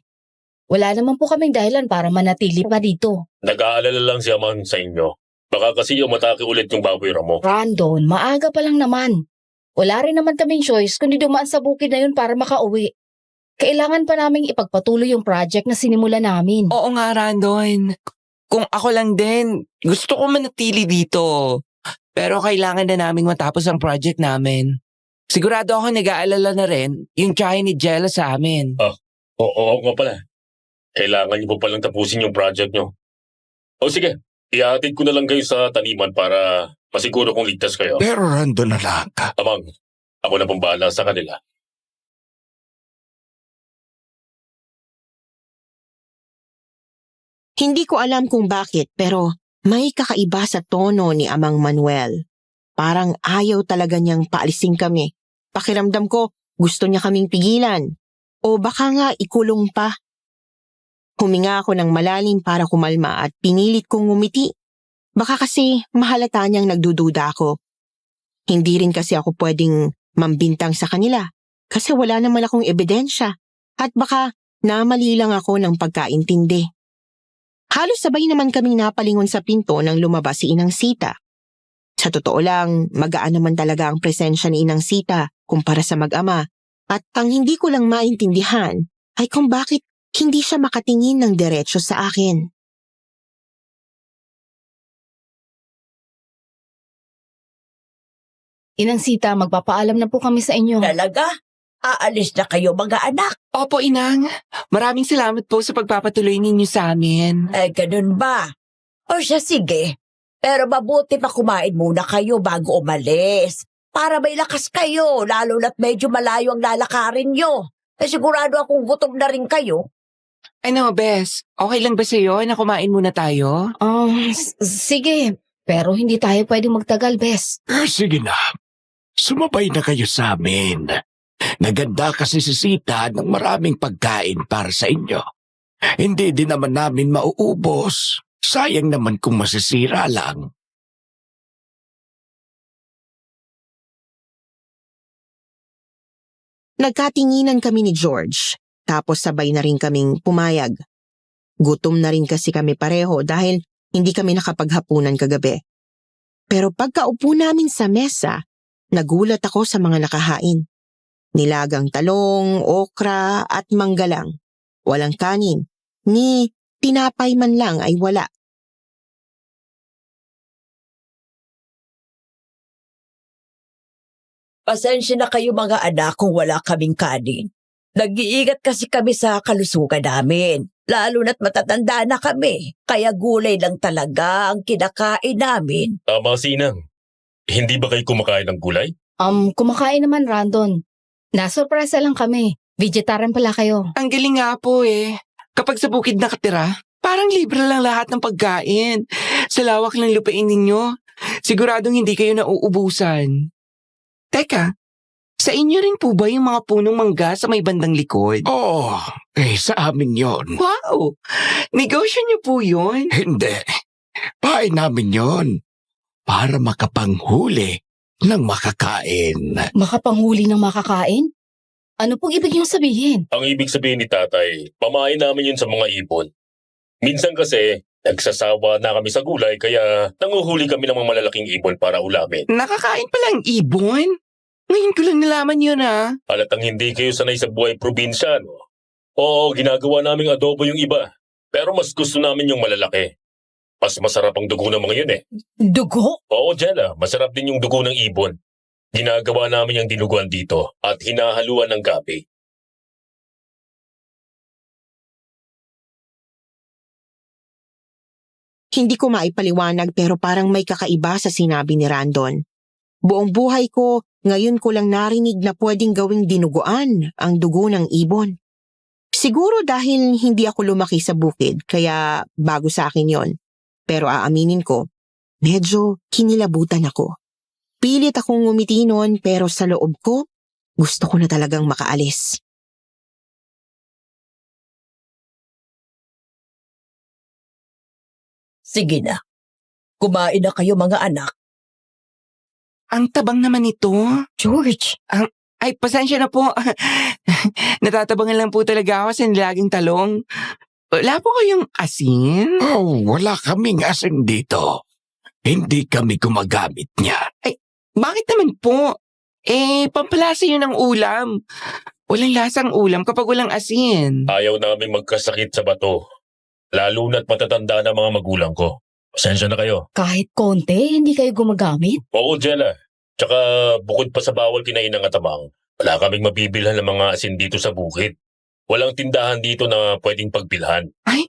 Wala naman po kaming dahilan para manatili pa dito. Nag-aalala lang si Amang sa inyo. Baka kasi umatake ulit yung baboy ramo. Randon, maaga pa lang naman. Wala rin naman kaming choice kundi dumaan sa bukid na yun para makauwi. Kailangan pa naming ipagpatuloy yung project na sinimula namin. Oo nga, Randon. Kung ako lang din, gusto ko manatili dito. Pero kailangan na naming matapos ang project namin. Sigurado ako nag-aalala na rin yung tsahe ni Jella sa amin. Oo nga pala. Kailangan niyo pa palang tapusin yung project niyo. O sige, ihatid ko na lang kayo sa taniman para Masiguro kung ligtas kayo. Pero nandun na lang. Amang, ako na pong bahala sa kanila. Hindi ko alam kung bakit pero may kakaiba sa tono ni Amang Manuel. Parang ayaw talaga niyang paalisin kami. Pakiramdam ko gusto niya kaming pigilan. O baka nga ikulong pa. Huminga ako ng malalim para kumalma at pinilit kong ngumiti. Baka kasi mahalata niyang nagdududa ako. Hindi rin kasi ako pwedeng mambintang sa kanila kasi wala naman akong ebidensya at baka namali lang ako ng pagkaintindi. Halos sabay naman kaming napalingon sa pinto nang lumabas si Inang Sita. Sa totoo lang, magaan naman talaga ang presensya ni Inang Sita kumpara sa mag-ama at ang hindi ko lang maintindihan ay kung bakit hindi siya makatingin ng diretsyo sa akin. Inang Sita, magpapaalam na po kami sa inyo. Talaga? Aalis na kayo mga anak. Opo, Inang. Maraming salamat po sa pagpapatuloy ninyo sa amin. Ay, ganun ba? O siya, sige. Pero mabuti pa kumain muna kayo bago umalis. Para may lakas kayo, lalo na't medyo malayo ang lalakarin nyo. Sigurado akong gutom na rin kayo. Ano, Bes? Okay lang ba sa'yo na kumain muna tayo? Sige, pero hindi tayo pwedeng magtagal, Bes. Sige na. Sumabay na kayo sa amin. Naganda kasi si Sita ng maraming pagkain para sa inyo. Hindi din naman namin mauubos. Sayang naman kung masisira lang. Nagkatinginan kami ni George, tapos sabay na rin kaming pumayag. Gutom na rin kasi kami pareho dahil hindi kami nakapaghapunan kagabi. Pero pagkaupo namin sa mesa, nagulat ako sa mga nakahain. Nilagang talong, okra at manggalang. Walang kanin, ni tinapay man lang ay wala. Pasensya na kayo mga anak kung wala kaming kanin. Nag-iingat kasi kami sa kalusugan namin. Lalo na't matatanda na kami. Kaya gulay lang talaga ang kinakain namin. Tama, Sinang. Hindi ba kayo kumakain ng gulay? Kumakain naman, Randon. Nasurpresa lang kami. Vegetarian pala kayo. Ang galing nga po eh. Kapag sa bukid nakatira, parang libre lang lahat ng pagkain. Sa lawak ng lupain ninyo, siguradong hindi kayo nauubusan. Teka, sa inyo rin po ba yung mga punong mangga sa may bandang likod? Oo, sa amin yon. Wow! Negosyo niyo po yun? Hindi. Pain namin yon. Para makapanghuli ng makakain. Makapanghuli ng makakain? Ano pong ibig niyong sabihin? Ang ibig sabihin ni tatay, pamain namin yun sa mga ibon. Minsan kasi, nagsasawa na kami sa gulay kaya nanguhuli kami ng mga malalaking ibon para ulamin. Nakakain pala ang ibon? Ngayon ko lang nalaman yun ah. Halatang hindi kayo sanay sa buhay probinsya, no? Oo, ginagawa naming adobo yung iba. Pero mas gusto namin yung malalaki. Mas masarap ang dugo ng mga yun eh. Dugo? Oo, Jella, masarap din yung dugo ng ibon. Ginagawa namin yung dinuguan dito at hinahaluan ng gabi. Hindi ko maipaliwanag pero parang may kakaiba sa sinabi ni Randon. Buong buhay ko, ngayon ko lang narinig na pwedeng gawing dinuguan ang dugo ng ibon. Siguro dahil hindi ako lumaki sa bukid, kaya bago sa akin yon. Pero aaminin ko, medyo kinilabutan ako. Pilit akong ngumiti noon pero sa loob ko, gusto ko na talagang makaalis. Sige na. Kumain na kayo mga anak. Ang tabang naman ito. George! Ay, pasensya na po. Natatabangan lang po talaga ako sa nilaging talong. Wala po kayong asin? Oh, wala kaming asin dito. Hindi kami gumagamit niya. Ay, bakit naman po? Pampalasa yun ng ulam. Walang lasang ulam kapag walang asin. Ayaw namin magkasakit sa bato. Lalo na't matatanda na mga magulang ko. Pasensya na kayo. Kahit konti, hindi kayo gumagamit? Oo, Jella. Tsaka bukod pa sa bawal kinain ng atamang, wala kaming mabibilhan ng mga asin dito sa bukid. Walang tindahan dito na pwedeng pagbilhan. Ay,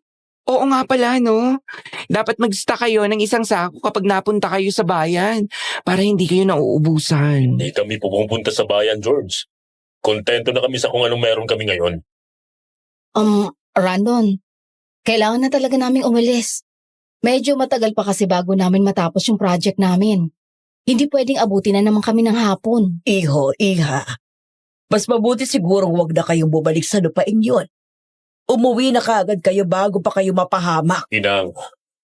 Oo nga pala, no? Dapat mag-stock kayo ng isang sako kapag napunta kayo sa bayan para hindi kayo nauubusan. Hindi kami pupunta sa bayan, George. Kontento na kami sa kung anong meron kami ngayon. Randon, kailangan na talaga naming umalis. Medyo matagal pa kasi bago namin matapos yung project namin. Hindi pwedeng abutin na naman kami ng hapon. Iha. Mas mabuti sigurong wag na kayong bumalik sa lupain yon. Umuwi na kaagad kayo bago pa kayo mapahamak. Inang,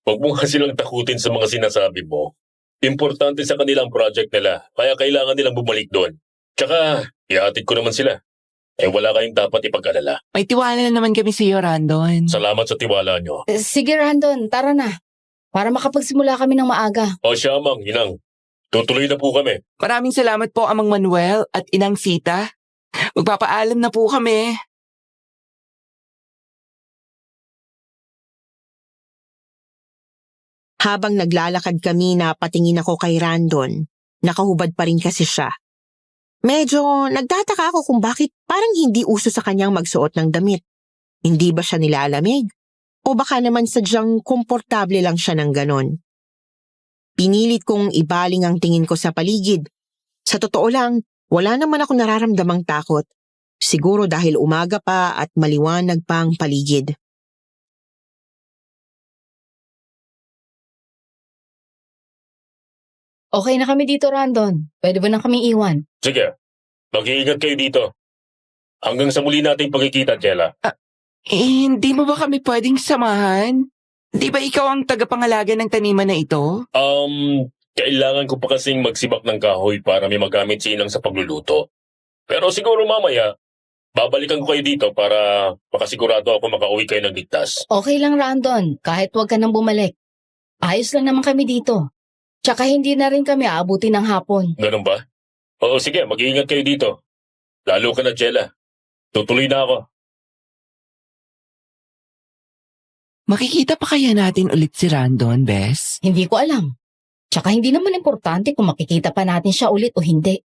huwag mo nga silang takutin sa mga sinasabi mo. Importante sa kanilang project nila, kaya kailangan nilang bumalik doon. Tsaka, ihatid ko naman sila. Wala kayong dapat ipag-alala. May tiwala na naman kami sa iyo, Randon. Salamat sa tiwala nyo. Sige Randon, tara na. Para makapagsimula kami ng maaga. O siya, Mang, Inang. Tutuloy na po kami. Maraming salamat po, Amang Manuel at Inang Sita. Magpapaalam na po kami. Habang naglalakad kami napatingin ako kay Randon, nakahubad pa rin kasi siya. Medyo nagtataka ako kung bakit parang hindi uso sa kanyang magsuot ng damit. Hindi ba siya nilalamig? O baka naman sadyang komportable lang siya ng ganon. Pinilit kong ibaling ang tingin ko sa paligid. Sa totoo lang, wala naman ako nararamdamang takot. Siguro dahil umaga pa at maliwanag pa ang paligid. Okay na kami dito, Randon. Pwede ba na kaming iwan? Sige, mag-iingat kayo dito. Hanggang sa muli nating pagkikita, Jella. Hindi mo ba kami pwedeng samahan? Di ba ikaw ang tagapangalaga ng taniman na ito? Kailangan ko pa kasing magsibak ng kahoy para may magamit si Inang sa pagluluto. Pero siguro mamaya, babalikan ko kayo dito para makasigurado ako makauwi kayo ng ligtas. Okay lang, Randon. Kahit wag ka nang bumalik. Ayos lang naman kami dito. Tsaka hindi na rin kami aabutin ng hapon. Ganun ba? Oo, sige, mag-iingat kayo dito. Lalo ka na, Jella. Tutuloy na ako. Makikita pa kaya natin ulit si Randon, Bes? Hindi ko alam. Tsaka hindi naman importante kung makikita pa natin siya ulit o hindi.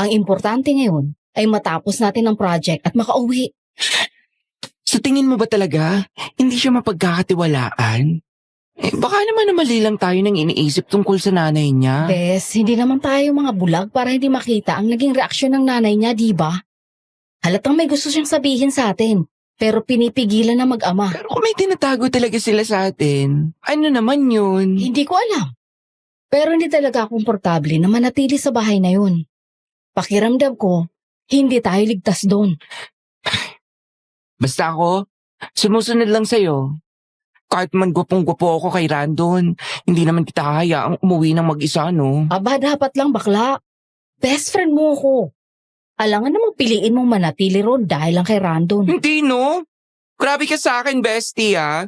Ang importante ngayon ay matapos natin ang project at makauwi. Sa tingin mo ba talaga, hindi siya mapagkakatiwalaan? Baka naman na mali lang tayo nang iniisip tungkol sa nanay niya. Bes, hindi naman tayo mga bulag para hindi makita ang naging reaksyon ng nanay niya, di ba? Halatang may gusto siyang sabihin sa atin, pero pinipigilan na mag-ama. Pero kung may tinatago talaga sila sa atin, ano naman yun? Hindi ko alam. Pero hindi talaga komportable na manatili sa bahay na yun. Pakiramdam ko, hindi tayo ligtas doon. Basta ako, sumusunod lang sa'yo. Kahit man gwapong-gwapo ako kay Randon, hindi naman kita hayaang umuwi ng mag-isa, no? Aba, dapat lang bakla. Best friend mo ako. Alangan namang piliin mong manatili ron dahil lang kay Randon. Hindi, no? Grabe ka sa akin, bestie, ha?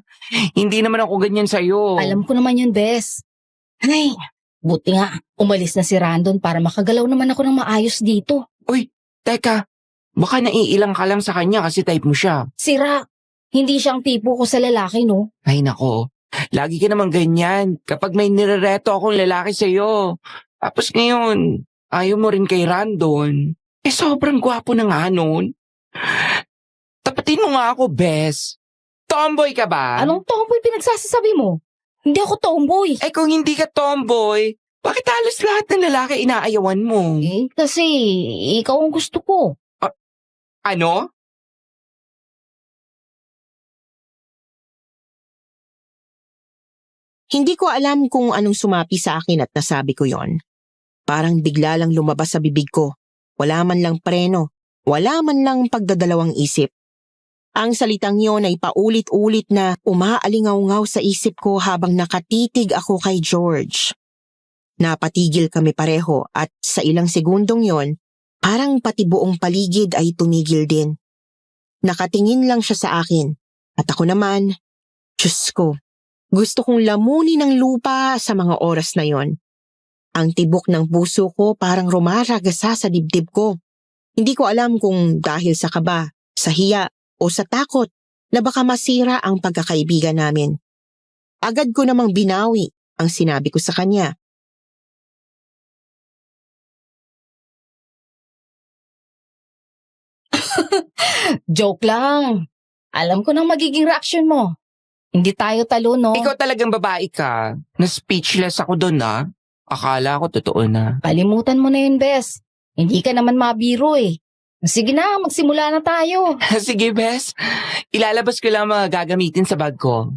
Hindi naman ako ganyan sa'yo. Alam ko naman yun, Bes. Anay, buti nga, umalis na si Randon para makagalaw naman ako ng maayos dito. Uy, teka. Baka naiilang ka lang sa kanya kasi type mo siya. Sira, hindi siyang tipo ko sa lalaki, no? Ay nako, lagi ka naman ganyan kapag may nirereto akong lalaki sa'yo. Tapos ngayon, ayaw mo rin kay Randon. Sobrang gwapo na nga nun. Tapatin mo nga ako, Bes. Tomboy ka ba? Anong tomboy pinagsasasabi mo? Hindi ako tomboy. Kung hindi ka tomboy, bakit halos lahat ng lalaki inaayawan mo? Kasi ikaw ang gusto ko. Ano? Hindi ko alam kung anong sumapi sa akin at nasabi ko yon. Parang bigla lang lumabas sa bibig ko. Wala man lang preno, wala man lang pagdadalawang isip. Ang salitang yon ay paulit-ulit na umaalingaw-ngaw sa isip ko habang nakatitig ako kay George. Napatigil kami pareho at sa ilang segundong yon, parang pati buong paligid ay tumigil din. Nakatingin lang siya sa akin at ako naman, Diyos ko. Gusto kong lamunin ng lupa sa mga oras na yon. Ang tibok ng puso ko parang rumaragasa sa dibdib ko. Hindi ko alam kung dahil sa kaba, sa hiya o sa takot na baka masira ang pagkakaibigan namin. Agad ko namang binawi ang sinabi ko sa kanya. Joke lang. Alam ko nang magiging reaksyon mo. Hindi tayo talo, no? Ikaw talagang babae ka. Na-speechless ako doon, ah. Akala ko totoo na. Kalimutan mo na yun, Bes. Hindi ka naman mabiro eh. Sige na, magsimula na tayo. Sige, Bes. Ilalabas ko lang mga gagamitin sa bag ko.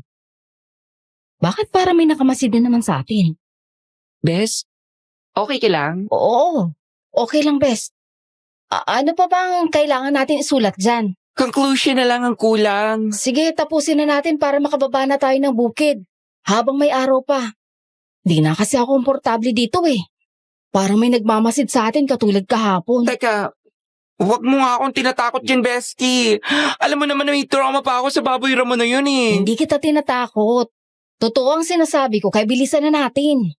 Bakit para may nakamasid din naman sa atin? Bes, okay ka lang? Oo, okay lang, Bes. Ano pa bang kailangan natin isulat dyan? Conclusion na lang ang kulang. Sige, tapusin na natin para makababa na tayo ng bukid. Habang may araw pa. Di na kasi ako komportable dito eh. Parang may nagmamasid sa atin katulad kahapon. Teka, huwag mo nga akong tinatakot dyan, bestie. Alam mo naman na may trauma pa ako sa baboy ramo na yun eh. Hindi kita tinatakot. Totoo ang sinasabi ko, kaya bilisan na natin.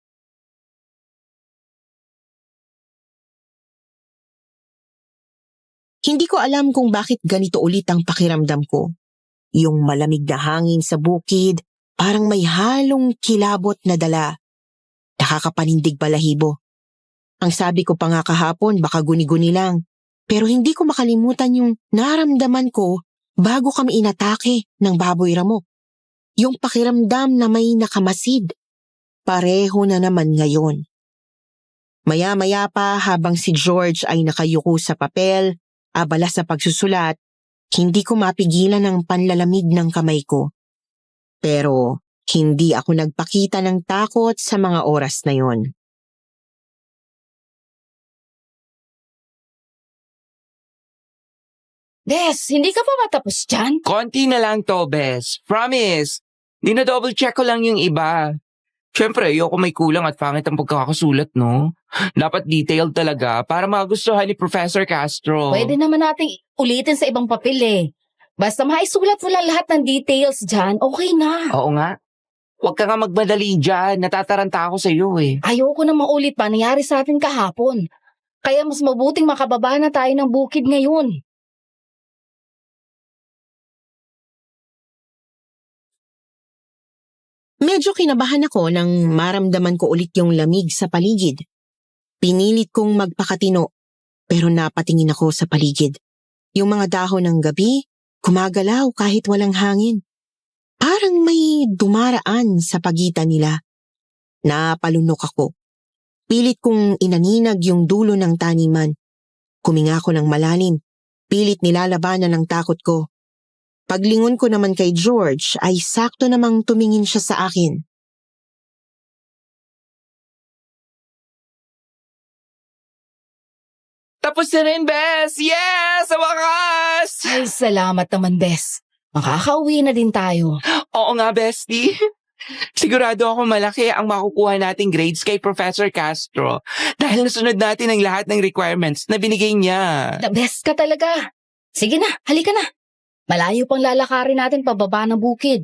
Hindi ko alam kung bakit ganito ulit ang pakiramdam ko. Yung malamig na hangin sa bukid, parang may halong kilabot na dala. Nakakapanindig balahibo. Ang sabi ko pa nga kahapon, baka guni-guni lang. Pero hindi ko makalimutan yung naramdaman ko bago kami inatake ng baboy ramo. Yung pakiramdam na may nakamasid. Pareho na naman ngayon. Maya-maya pa habang si George ay nakayuko sa papel, abala sa pagsusulat, hindi ko mapigilan ang panlalamig ng kamay ko. Pero hindi ako nagpakita ng takot sa mga oras na yon. Des, hindi ka pa matapos dyan? Konti na lang to, Bes. Promise. Dina-double check ko lang yung iba. Siyempre, ayoko may kulang at pangit ang pagkakasulat, no? Dapat detailed talaga para magustuhan ni Professor Castro. Pwede naman nating ulitin sa ibang papel eh. Basta maisulat mo lang lahat ng details dyan, okay na. Oo nga. Huwag ka nga magmadali dyan. Natataranta ako sa iyo eh. Ayoko na maulit pa nangyari sa atin kahapon. Kaya mas mabuting makababa na tayo ng bukid ngayon. Medyo kinabahan ako nang maramdaman ko ulit yung lamig sa paligid. Pinilit kong magpakatino, pero napatingin ako sa paligid. Yung mga dahon ng gabi, gumagalaw kahit walang hangin. Parang may dumaraan sa pagitan nila. Napalunok ako. Pilit kong inaninag yung dulo ng taniman. Kuminga ako ng malalim. Pilit nilalabanan ng takot ko. Paglingon ko naman kay George ay sakto namang tumingin siya sa akin. Tapos na rin, Bes! Yes! Sa wakas! Ay, salamat naman, Bes. Makakauwi na din tayo. Oo nga, bestie. Sigurado ako malaki ang makukuha nating grades kay Professor Castro dahil nasunod natin ang lahat ng requirements na binigay niya. The best ka talaga. Sige na, halika na. Malayo pang lalakarin natin pababa ng bukid.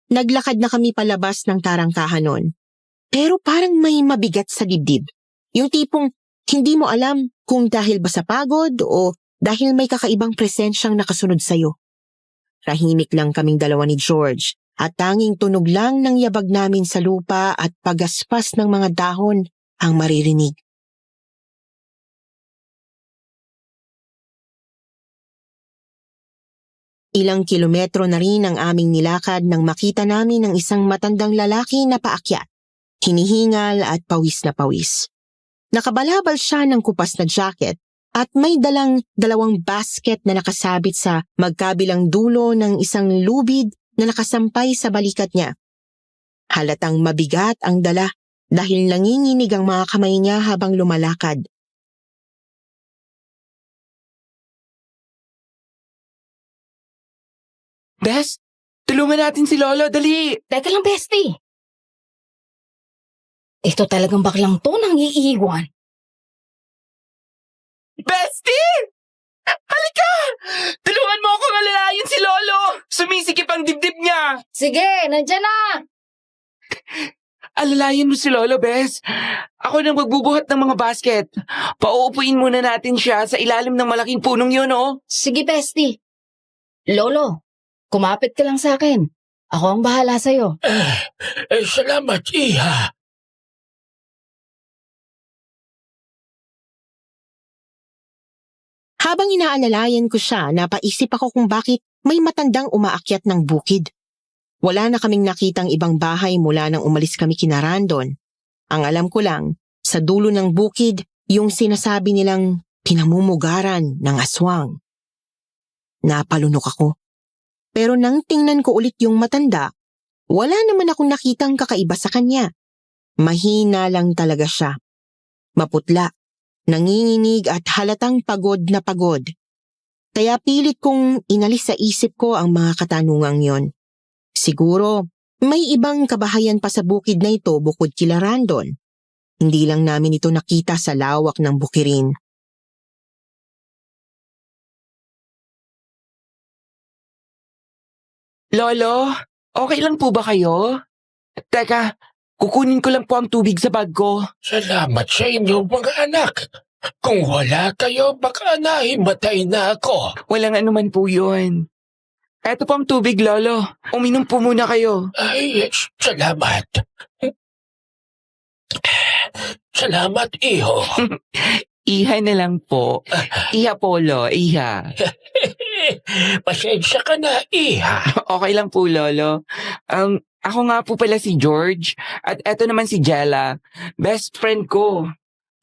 Naglakad na kami palabas ng tarangkahan noon. Pero parang may mabigat sa dibdib. Yung tipong hindi mo alam kung dahil ba sa pagod o dahil may kakaibang presensyang nakasunod sa'yo. Tahimik lang kaming dalawa ni George at tanging tunog lang ng yabag namin sa lupa at pagaspas ng mga dahon ang maririnig. Ilang kilometro na rin ang aming nilakad nang makita namin ang isang matandang lalaki na paakyat, hinihingal at pawis na pawis. Nakabalabal siya ng kupas na jacket at may dalang 2 basket na nakasabit sa magkabilang dulo ng isang lubid na nakasampay sa balikat niya. Halatang mabigat ang dala dahil nanginginig ang mga kamay niya habang lumalakad. Bes, tulungan natin si Lolo, dali! Teka lang, bestie. Ito talagang baklang to nang iiwan. Bestie! Halika! Tulungan mo akong alalayan si Lolo! Sumisikip ang dibdib niya! Sige, nandyan na. Alalayan mo si Lolo, Bes. Ako nang magbubuhat ng mga basket. Pauupuin muna natin siya sa ilalim ng malaking punong yun, oh. Sige, bestie. Lolo, kumapit ka lang sa akin. Ako ang bahala sa'yo. Salamat, Iha. Habang inaalalayan ko siya, napaisip ako kung bakit may matandang umaakyat ng bukid. Wala na kaming nakitang ibang bahay mula nang umalis kami kina Randon. Ang alam ko lang, sa dulo ng bukid, yung sinasabi nilang pinamumugaran ng aswang. Napalunok ako. Pero nang tingnan ko ulit yung matanda, wala naman akong nakitang kakaiba sa kanya. Mahina lang talaga siya. Maputla, nanginginig at halatang pagod na pagod. Kaya pilit kong inalis sa isip ko ang mga katanungang yon. Siguro, may ibang kabahayan pa sa bukid na ito bukod kila Randon. Hindi lang namin ito nakita sa lawak ng bukirin. Lolo, okay lang po ba kayo? Teka, kukunin ko lang po ang tubig sa bag ko. Salamat sa inyo mga anak. Kung wala kayo, baka nahimatay na ako. Walang anuman po yun. Eto po ang tubig, Lolo. Uminom po muna kayo. Ay, salamat. Salamat, iho. Iha na lang po. Iha, Polo. Iha. Pasensya ka na, iha. Okay lang po, Lolo. Ako nga po pala si George. At eto naman si Jella. Best friend ko.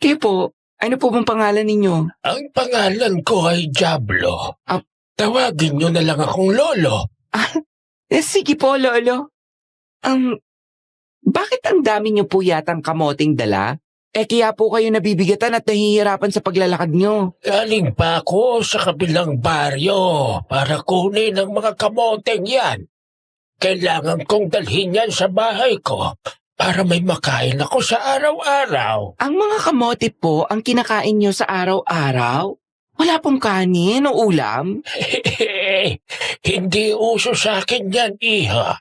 Kayo po, ano po bang pangalan ninyo? Ang pangalan ko ay Diablo. Tawagin nyo na lang akong Lolo. Sige po, Lolo. Bakit ang dami niyo po yatang kamoting dala? Kaya po kayo nabibigatan at nahihirapan sa paglalakad nyo. Galing pa ako sa kabilang baryo para kunin ang mga kamoteng yan. Kailangan kong dalhin yan sa bahay ko para may makain ako sa araw-araw. Ang mga kamote po ang kinakain nyo sa araw-araw? Wala pong kanin o ulam? Hindi uso sa akin yan, iha.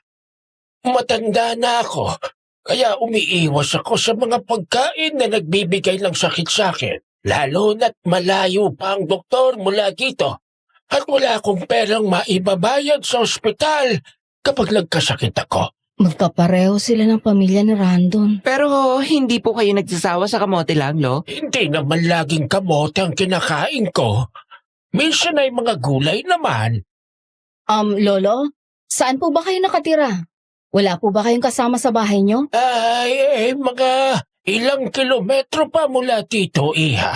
Matanda na ako. Kaya umiiwas ako sa mga pagkain na nagbibigay ng sakit sa akin. Lalo na't malayo pa ang doktor mula dito. At wala akong perang maibabayad sa ospital kapag nagkasakit ako. Magkapareho sila ng pamilya ni Randon. Pero hindi po kayo nagsasawa sa kamote lang, Lo? Hindi naman laging kamote ang kinakain ko. Minsan ay mga gulay naman. Lolo, saan po ba kayo nakatira? Wala po ba kayong kasama sa bahay nyo? Ay, mga ilang kilometro pa mula dito, iha.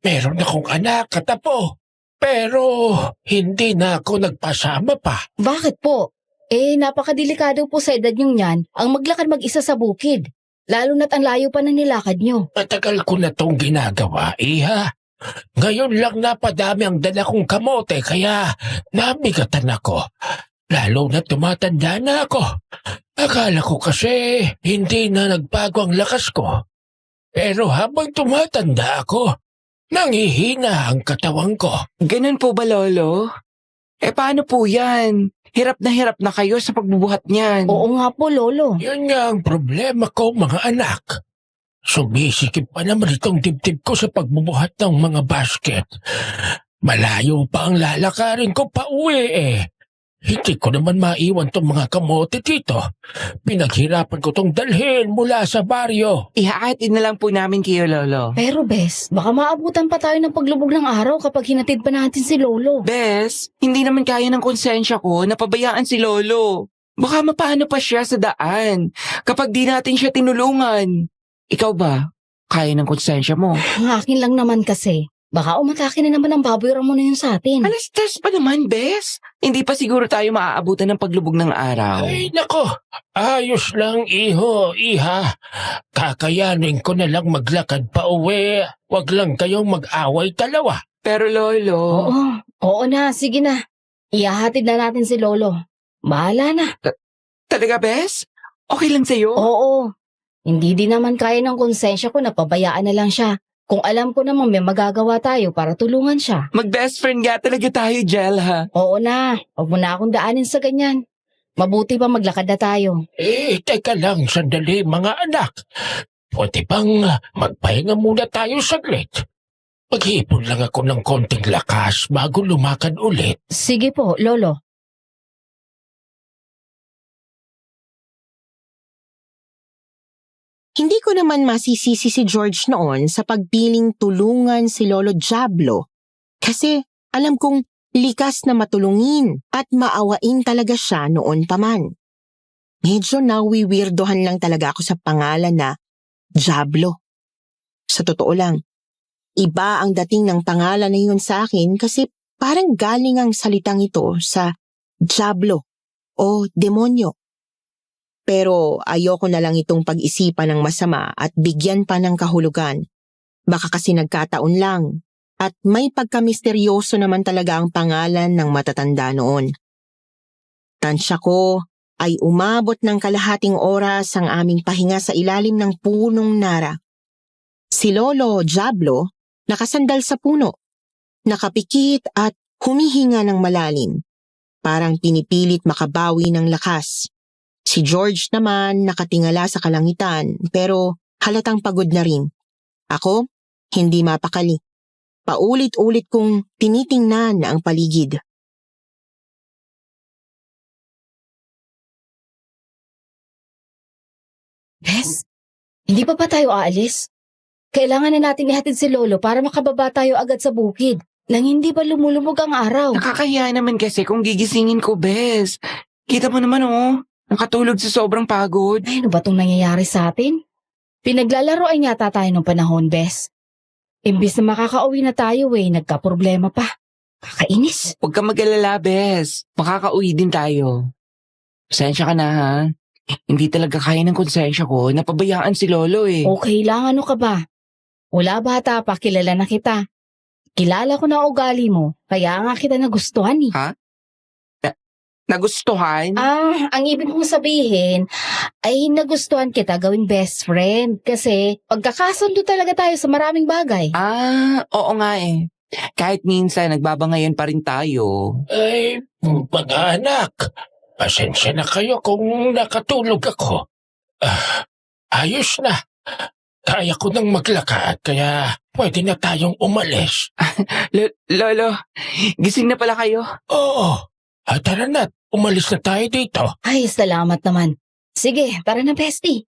Meron akong anak at apo. Pero hindi na ako nagpasama pa. Bakit po? Napakadelikado po sa edad nyong yan ang maglakad mag-isa sa bukid. Lalo na't ang layo pa ng nilakad nyo. Matagal ko na tong ginagawa, iha. Ngayon lang napadami ang dala kong kamote kaya nabigatan ako. Lalo na tumatanda na ako. Akala ko kasi hindi na nagbago ang lakas ko. Pero habang tumatanda ako, nangihina ang katawan ko. Ganun po ba, Lolo? Paano po yan? Hirap na kayo sa pagbubuhat niyan. Oo nga po, Lolo. Yan nga ang problema ko, mga anak. Sumisikip pa naman itong dibdib ko sa pagbubuhat ng mga basket. Malayo pa ang lalakarin ko pa uwi Hindi ko naman maiwan tong mga kamote dito. Pinaghirapan ko tong dalhin mula sa baryo. Ihaatid na lang po namin kayo, Lolo. Pero Bes, baka maabutan pa tayo ng paglubog ng araw kapag hinatid pa natin si Lolo. Bes, hindi naman kaya ng konsensya ko na pabayaan si Lolo. Baka mapaano pa siya sa daan kapag di natin siya tinulungan. Ikaw ba? Kaya ng konsensya mo? Ang akin lang naman kasi. Baka umatake na naman ang baboy ramo na yun sa atin. Alas-tres pa naman, Bes. Hindi pa siguro tayo maaabutan ng paglubog ng araw. Ay, nako. Ayos lang, iha. Kakayanin ko na lang maglakad pa uwi. Huwag lang kayong mag-away dalawa. Pero Lolo... Oo na, sige na. Ihahatid na natin si Lolo. Bahala na. Talaga, Bes? Okay lang sa'yo? Oo. Hindi din naman kaya ng konsensya ko na pabayaan na lang siya. Kung alam ko naman may magagawa tayo para tulungan siya. Mag-best friend nga talaga tayo, Jella. Oo na. Huwag mo na akong daanin sa ganyan. Mabuti pa maglakad na tayo. Teka lang, sandali mga anak. Pwede bang magpahinga muna tayo saglit? Mag-iipon lang ako ng konting lakas bago lumakad ulit. Sige po, Lolo. Hindi ko naman masisisi si George noon sa pagpiling tulungan si Lolo Diablo Kasi alam kong likas na matulungin at maawain talaga siya noon pa man. Medyo nawiwirdohan lang talaga ako sa pangalan na Diablo. Sa totoo lang, iba ang dating ng pangalan na yun sa akin kasi parang galing ang salitang ito sa Diablo o demonyo. Pero ayoko na lang itong pag-isipan ng masama at bigyan pa ng kahulugan. Baka kasi nagkataon lang at may pagka-misteryoso naman talaga ang pangalan ng matatanda noon. Tansya ko ay umabot ng kalahating oras ang aming pahinga sa ilalim ng punong nara. Si Lolo Diablo nakasandal sa puno, nakapikit at humihinga ng malalim. Parang pinipilit makabawi ng lakas. Si George naman nakatingala sa kalangitan pero halatang pagod na rin. Ako, hindi mapakali. Paulit-ulit kong tinitingnan ang paligid. Bes, hindi pa ba tayo aalis? Kailangan na natin ihatid si Lolo para makababa tayo agad sa bukid nang hindi ba lumulubog ang araw. Nakakahiya naman kasi kung gigisingin ko, Bes. Kita mo naman nakatulog sa sobrang pagod. Ay, ano ba itong nangyayari sa atin? Pinaglalaroan yata tayo ng panahon, Bes. Imbis na makakauwi na tayo nagka-problema pa. Kakainis. Huwag ka mag-alala, Bes. Makakauwi din tayo. Pasensya ka na, ha? Hindi talaga kaya ng konsensya ko. Napabayaan si Lolo Okay lang, ano ka ba? Wala bata pa, kilala na kita. Kilala ko na ugali mo, kaya nga kita nagustuhan Ha? Nagustuhan? Ang ibig kong sabihin ay nagustuhan kita gawing best friend kasi pagkakasundo talaga tayo sa maraming bagay. Oo nga Kahit minsan nagbabangayan pa rin tayo. Ay, mga anak, pasensya na kayo kung nakatulog ako. Ayos na. Kaya ko nang maglakad, kaya pwede na tayong umalis. Lolo, gising na pala kayo? Oo. Tara na, umalis na tayo dito. Ay, salamat naman. Sige, tara na, bestie.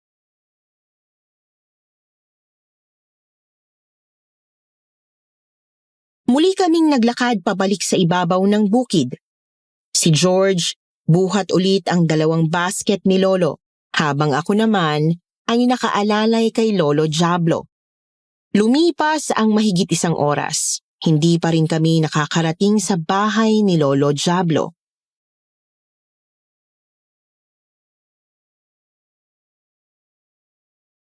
Muli kaming naglakad pabalik sa ibabaw ng bukid. Si George buhat ulit ang 2 basket ni Lolo, habang ako naman ay nakaalalay kay Lolo Diablo. Lumipas ang mahigit 1 oras. Hindi pa rin kami nakakarating sa bahay ni Lolo Diablo.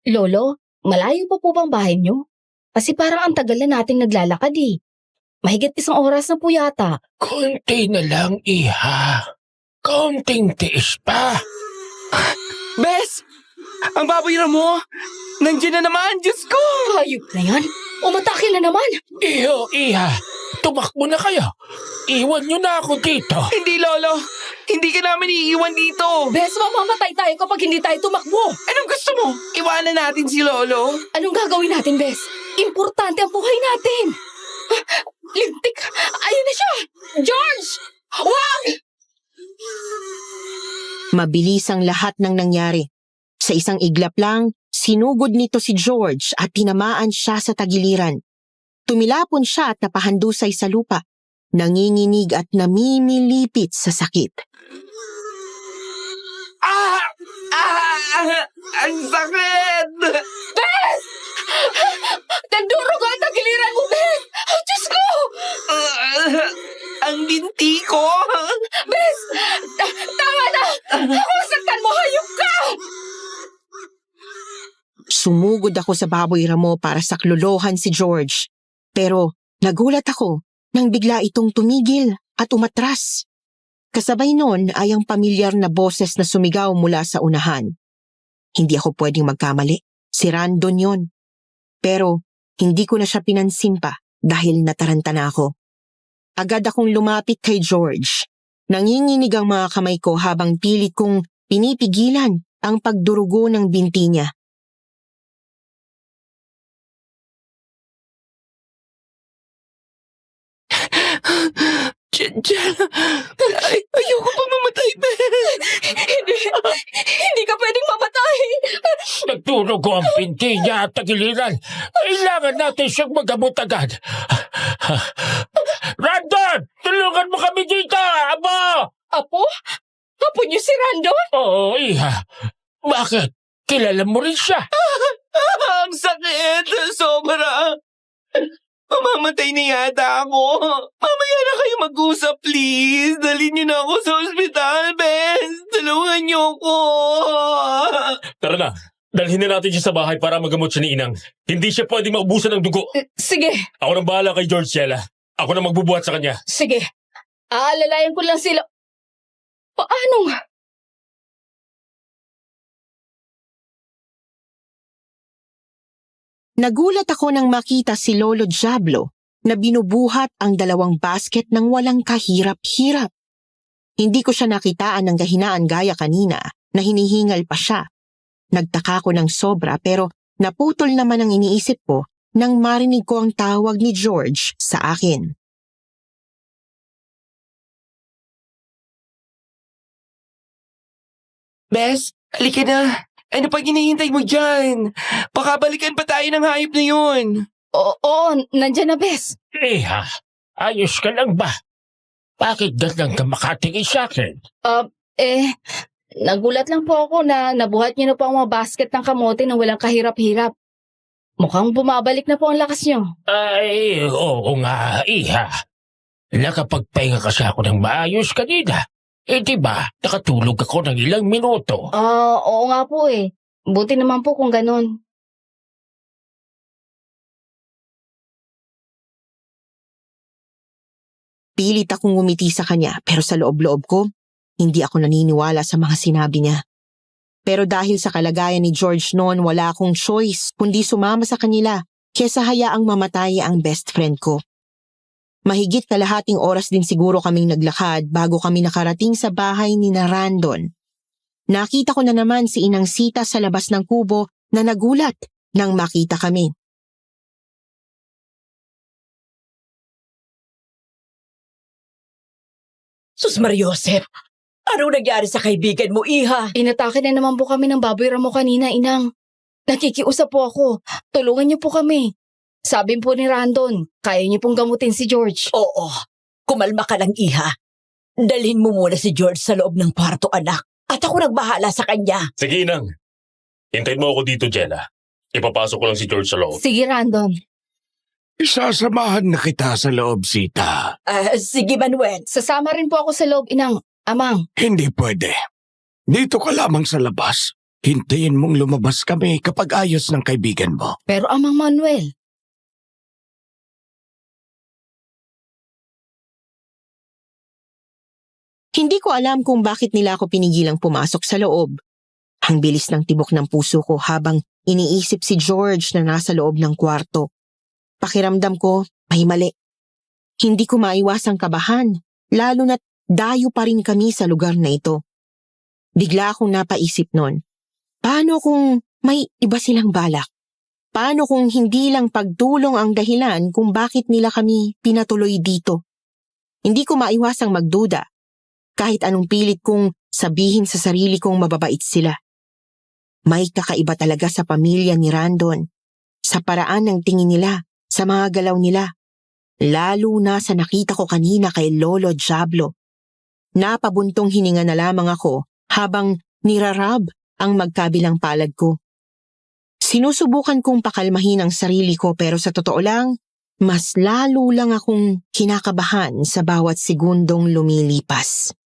Lolo, malayo pa po bang bahay niyo? Kasi parang ang tagal na nating naglalakad Mahigit 1 oras na po yata. Konti na lang, iha. Konting tiis pa. Bes! Ang baboy na mo! Nandiyan na naman! Diyos ko! Hayop na yan! Umatake na naman! Iha. Tumakbo na kayo. Iwan nyo na ako dito. Hindi, Lolo! Hindi ka namin iiwan dito! Bes, mamamatay tayo kapag hindi tayo tumakbo! Anong gusto mo? Iwanan natin si Lolo? Anong gagawin natin, Bes? Importante ang buhay natin! Lintik! Ayun na siya! George! Wag! Mabilis ang lahat ng nangyari. Sa isang iglap lang, sinugod nito si George at tinamaan siya sa tagiliran. Tumilapon siya at napahandusay sa lupa, nanginginig at namimilipit sa sakit. Ang sakit! Bes! Nagdurugo ang tagiliran mo, Bes! Oh, Diyos ko! Ang binti ko! Bes! Tama na! Ako saktan mo, hayop ka! Sumugod ako sa baboy ramo para saklolohan si George. Pero nagulat ako nang bigla itong tumigil at umatras. Kasabay nun ay ang pamilyar na boses na sumigaw mula sa unahan. Hindi ako pwedeng magkamali. Si Randon yon. Pero hindi ko na siya pinansin pa dahil nataranta na ako. Agad akong lumapit kay George. Nanginginig ang mga kamay ko habang pilit kong pinipigilan ang pagdurugo ng binti niya. Ayoko pa mamatay, Hindi ka pwedeng mamatay! Nagdurugo ang binti niya at tagiliran. Kailangan natin siyang magamot agad. tulungan mo kami dito, Aba! Apo? Apo niyo si Randon? Oo, Iha. Bakit? Kilala mo rin siya. Ang sakit! Sobra! Mamamatay na yata ako. Mamaya na kayo mag-usap, please. Dalhin niyo na ako sa ospital, Bes. Tulungan niyo ako. Tara na, dalhin na natin siya sa bahay para magamot siya ni Inang. Hindi siya pwede maubusan ng dugo. Sige, Ako nang bahala kay George, Jella. Ako na magbubuhat sa kanya. sige. Aalalayan ko lang sila. Paano nga? Nagulat ako nang makita si Lolo Diablo na binubuhat ang 2 basket ng walang kahirap-hirap. Hindi ko siya nakitaan ng kahinaan gaya kanina na hinihingal pa siya. Nagtaka ko ng sobra pero naputol naman ang iniisip ko nang marinig ko ang tawag ni George sa akin. Bes, halika na. Ano pa hinihintay mo dyan? Pakabalikan pa tayo ng hayop na yun. Oo, nandyan na, Bes. Iha, ayos ka lang ba? Bakit ganang ka makatingin sa akin? Nagulat lang po ako na nabuhat niyo na po ang mga basket ng kamote na walang kahirap-hirap. Mukhang bumabalik na po ang lakas niyo. Ay, oo nga, Iha. Nakapagpahinga kasi ako ng maayos kanina. Diba, nakatulog ako ng ilang minuto. Oo nga po eh. Buti naman po kung ganun. Pilit akong ngumiti sa kanya pero sa loob-loob ko, hindi ako naniniwala sa mga sinabi niya. Pero dahil sa kalagayan ni George noon, wala akong choice kundi sumama sa kanila kesa hayaang mamatay ang best friend ko. Mahigit kalahating oras din siguro kaming naglakad bago kami nakarating sa bahay ni Randon. Nakita ko na naman si Inang Sita sa labas ng kubo na nagulat nang makita kami. Sus Mariosep, anong nangyari sa kaibigan mo, Iha? Inatake na naman po kami ng baboy ramo kanina, Inang. Nakikiusap po ako. Tulungan niyo po kami. Sabi po ni Randon, kaya niyo pong gamutin si George. Oo, kumalma ka lang, Iha. Dalhin mo muna si George sa loob ng kwarto, anak. At ako nagbahala sa kanya. Sige, Inang. Hintayin mo ako dito, Jella. Ipapasok ko lang si George sa loob. Sige, Randon. Isasamahan na kita sa loob, Sita. Sige, Manuel. Sasama rin po ako sa loob, Inang. Amang. Hindi pwede. Dito ka lamang sa labas. Hintayin mong lumabas kami kapag ayos ng kaibigan mo. Pero Amang Manuel. Hindi ko alam kung bakit nila ako pinigilang pumasok sa loob. Ang bilis ng tibok ng puso ko habang iniisip si George na nasa loob ng kwarto. Pakiramdam ko, may mali. Hindi ko maiwasang kabahan, lalo na't dayo pa rin kami sa lugar na ito. Bigla akong napaisip nun. Paano kung may iba silang balak? Paano kung hindi lang pagtulong ang dahilan kung bakit nila kami pinatuloy dito? Hindi ko maiwasang magduda. Kahit anong pilit kong sabihin sa sarili kong mababait sila. May kakaiba talaga sa pamilya ni Randon, sa paraan ng tingin nila, sa mga galaw nila. Lalo na sa nakita ko kanina kay Lolo Diablo. Napabuntong hininga na lamang ako habang nirarab ang magkabilang palad ko. Sinusubukan kong pakalmahin ang sarili ko pero sa totoo lang, mas lalo lang akong kinakabahan sa bawat segundong lumilipas.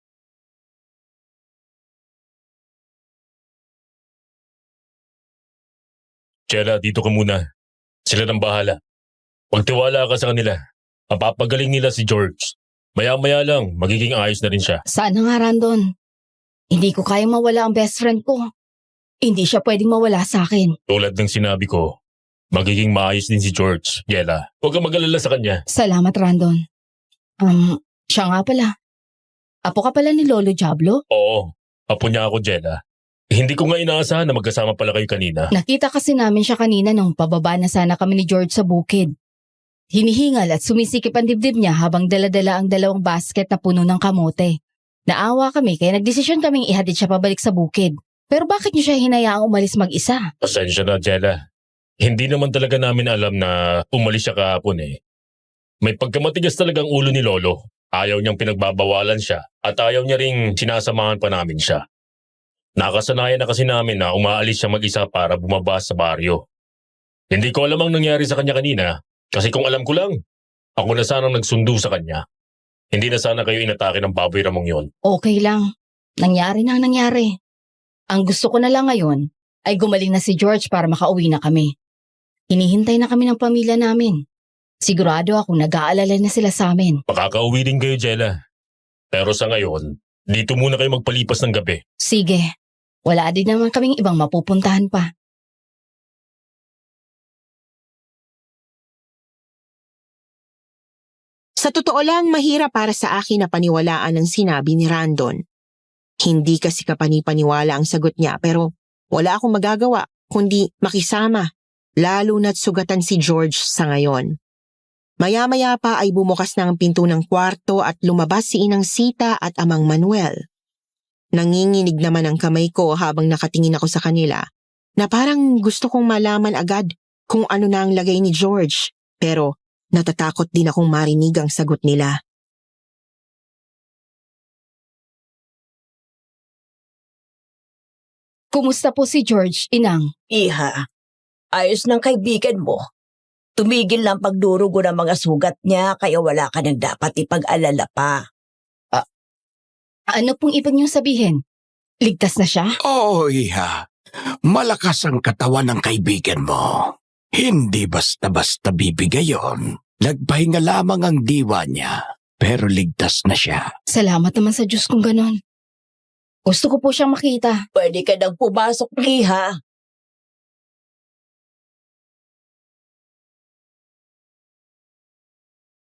Jella, dito ka muna. Sila nang bahala. Magtiwala ka sa kanila. Mapapagaling nila si George. Maya-maya lang, magiging ayos na rin siya. Sana nga, Randon. Hindi ko kayang mawala ang best friend ko. Hindi siya pwedeng mawala sa akin. Tulad ng sinabi ko, magiging maayos din si George, Jella. Huwag kang mag-alala sa kanya. Salamat, Randon. Siya nga pala. Apo ka pala ni Lolo Diablo? Oo, apo niya ako, Jella. Hindi ko nga inaasahan na magkasama pala kayo kanina. Nakita kasi namin siya kanina nung pababa na sana kami ni George sa bukid. Hinihingal at sumisikip ang dibdib niya habang dala-dala ang 2 basket na puno ng kamote. Naawa kami kaya nagdesisyon kaming ihatid siya pabalik sa bukid. Pero bakit niyo siya hinayaang umalis mag-isa? Pasensya na, Jella. Hindi naman talaga namin alam na umalis siya kahapon eh. May pagkamatigas talagang ulo ni Lolo. Ayaw niyang pinagbabawalan siya at ayaw niya ring sinasamahan pa namin siya. Nakasanayan na kasi namin na umaalis siya mag-isa para bumaba sa baryo. Hindi ko alam ang nangyari sa kanya kanina kasi kung alam ko lang, ako na sanang nagsundo sa kanya. Hindi na sana kayo inatake ng baboy ramong yon. Okay lang. Nangyari na ang nangyari. Ang gusto ko na lang ngayon ay gumaling na si George para makauwi na kami. Hinihintay na kami ng pamilya namin. Sigurado ako nag-aalala na sila sa amin. Makakauwi din kayo, Jella. Pero sa ngayon, dito muna kayo magpalipas ng gabi. Sige. Wala din naman kaming ibang mapupuntahan pa. Sa totoo lang, mahirap para sa akin na paniwalaan ang sinabi ni Randon. Hindi kasi kapani-paniwala ang sagot niya pero wala akong magagawa kundi makisama, lalo na't sugatan si George sa ngayon. Maya-maya pa ay bumukas na ang pinto ng kwarto at lumabas si Inang Sita at Amang Manuel. Nanginginig naman ang kamay ko habang nakatingin ako sa kanila na parang gusto kong malaman agad kung ano na ang lagay ni George pero natatakot din akong marinig ang sagot nila. Kumusta po si George, Inang? Iha, ayos ng kaibigan mo. Tumigil lang pagdurugo ng mga sugat niya kaya wala ka nang dapat ipag-alala pa. Ano pong ibig niyong sabihin? Ligtas na siya? Oo, Iha. Malakas ang katawan ng kaibigan mo. Hindi basta-basta bibigay yon. Nagpahinga lamang ang diwa niya, pero ligtas na siya. Salamat naman sa Diyos kung ganon. Gusto ko po siyang makita. Pwede ka nang pumasok, Iha.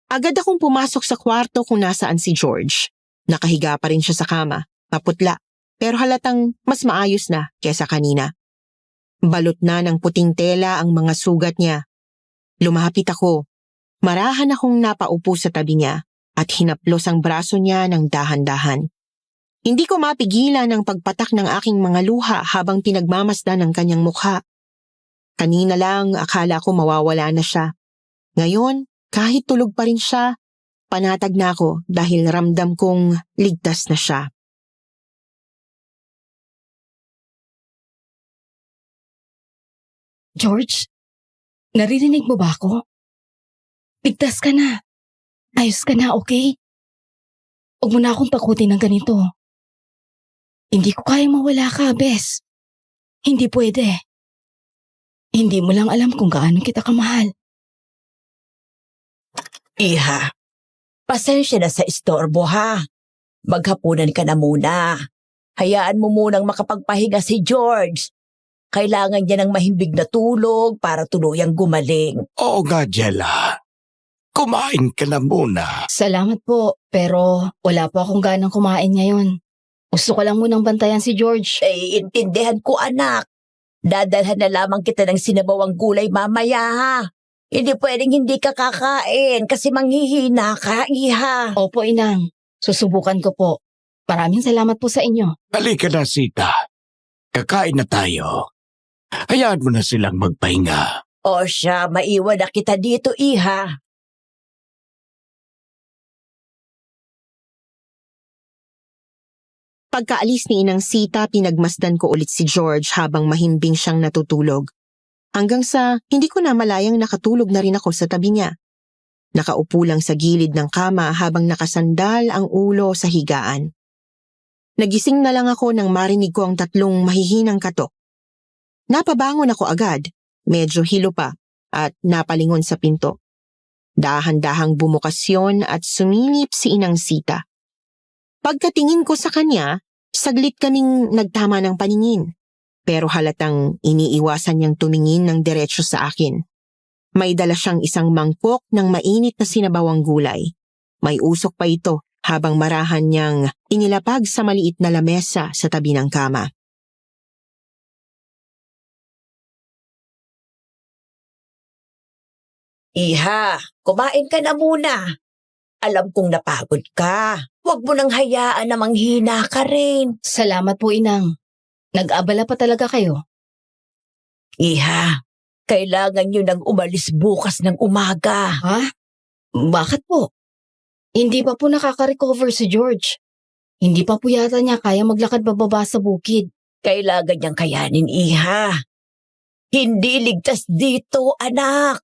Agad akong pumasok sa kwarto kung nasaan si George. Nakahiga pa rin siya sa kama, maputla, pero halatang mas maayos na kesa kanina. Balot na ng puting tela ang mga sugat niya. Lumapit ako. Marahan akong napaupo sa tabi niya at hinaplos ang braso niya ng dahan-dahan. Hindi ko mapigilan ang pagpatak ng aking mga luha habang pinagmamasdan ng kanyang mukha. Kanina lang akala ko mawawala na siya. Ngayon, kahit tulog pa rin siya, panatag na ako dahil ramdam kong ligtas na siya. George, naririnig mo ba ako? Ligtas ka na. Ayos ka na, okay? Huwag mo na akong takutin ng ganito. Hindi ko kaya mawala ka, Bes. Hindi pwede. Hindi mo lang alam kung gaano kita kamahal. Iha, pasensya na sa istorbo ha. Maghapunan ka na muna. Hayaan mo munang makapagpahinga si George. Kailangan niya ng mahimbing na tulog para tuluyang gumaling. Oo nga, Jella. Kumain ka na muna. Salamat po, pero wala po akong ganang kumain ngayon. Gusto ko lang munang bantayan si George. Intindihan ko, anak. Dadalhan na lamang kita ng sinabawang gulay mamaya ha. Hindi pwedeng hindi ka kakain kasi manghihina ka, Iha. Opo, Inang. Susubukan ko po. Maraming salamat po sa inyo. Halika na, Sita. Kakain na tayo. Hayaan mo na silang magpahinga. O siya, maiwan na kita dito, Iha. Pagkaalis ni Inang Sita, pinagmasdan ko ulit si George habang mahimbing siyang natutulog. Hanggang sa hindi ko na malayang nakatulog na rin ako sa tabi niya. Nakaupo lang sa gilid ng kama habang nakasandal ang ulo sa higaan. Nagising na lang ako nang marinig ko ang tatlong mahihinang katok. Napabangon ako agad, medyo hilo pa, at napalingon sa pinto. Dahan-dahang bumukas yon at sumilip si Inang Sita. Pagkatingin ko sa kanya, saglit kaming nagtama ng paningin. Pero halatang iniiwasan niyang tumingin ng diretsyo sa akin. May dala siyang isang mangkok ng mainit na sinabawang gulay. May usok pa ito habang marahan niyang inilapag sa maliit na lamesa sa tabi ng kama. Iha, kumain ka na muna. Alam kong napagod ka. Huwag mo nang hayaan na manghina ka rin. Salamat po, Inang. Nag-abala pa talaga kayo. Iha, kailangan nyo nang umalis bukas ng umaga. Ha? Bakit po? Hindi pa po nakaka-recover si George. Hindi pa po yata niya kaya maglakad pababa sa bukid. Kailangan niyang kayanin, iha. Hindi ligtas dito, anak.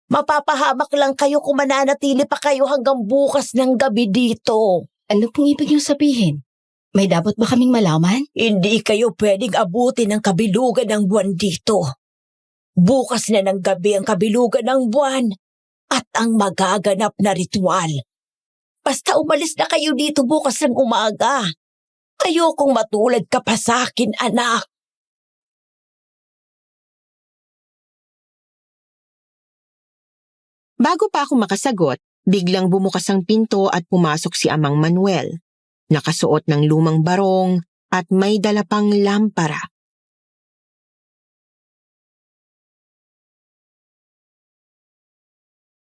Mapapahamak lang kayo kung mananatili pa kayo hanggang bukas ng gabi dito. Ano pong ibig niyong sabihin? May dapat ba kaming malaman? Hindi kayo pwedeng abutin ng kabilugan ng buwan dito. Bukas na ng gabi ang kabilugan ng buwan at ang magaganap na ritual. Basta umalis na kayo dito bukas ng umaga. Ayokong matulad ka pa sa akin, anak. Bago pa ako makasagot, biglang bumukas ang pinto at pumasok si Amang Manuel. Nakasuot ng lumang barong at may dala pang lampara.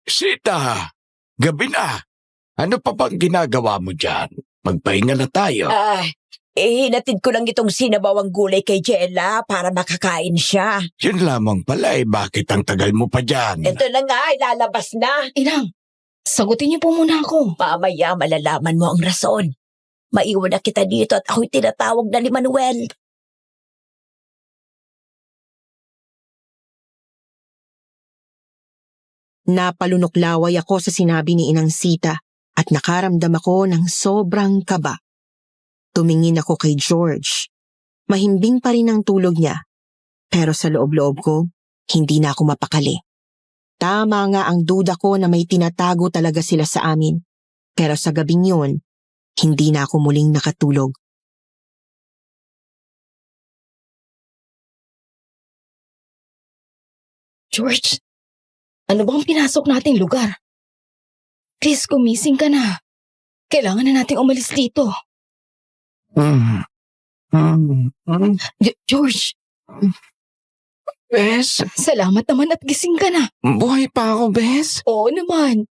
Sita, gabi na. Ano pa bang ginagawa mo dyan? Magpahinga na tayo. Hinatid ko lang itong sinabawang gulay kay Jella para makakain siya. Yun lamang pala bakit ang tagal mo pa dyan? Ito na nga, ilalabas na. Inang, sagutin niyo po muna ako. Mamaya malalaman mo ang rason. Maiwan na kita dito at ako'y tinatawag na ni Manuel. Napalunoklaway ako sa sinabi ni Inang Sita at nakaramdam ako ng sobrang kaba. Tumingin ako kay George. Mahimbing pa rin ang tulog niya. Pero sa loob-loob ko, hindi na ako mapakali. Tama nga ang duda ko na may tinatago talaga sila sa amin. Pero sa gabing yun, hindi na ako muling nakatulog. George, ano bang pinasok nating lugar? Please, gumising ka na. Kailangan na nating umalis dito. George, Bes, salamat naman at gising ka na. buhay pa ako, Bes. Oo naman.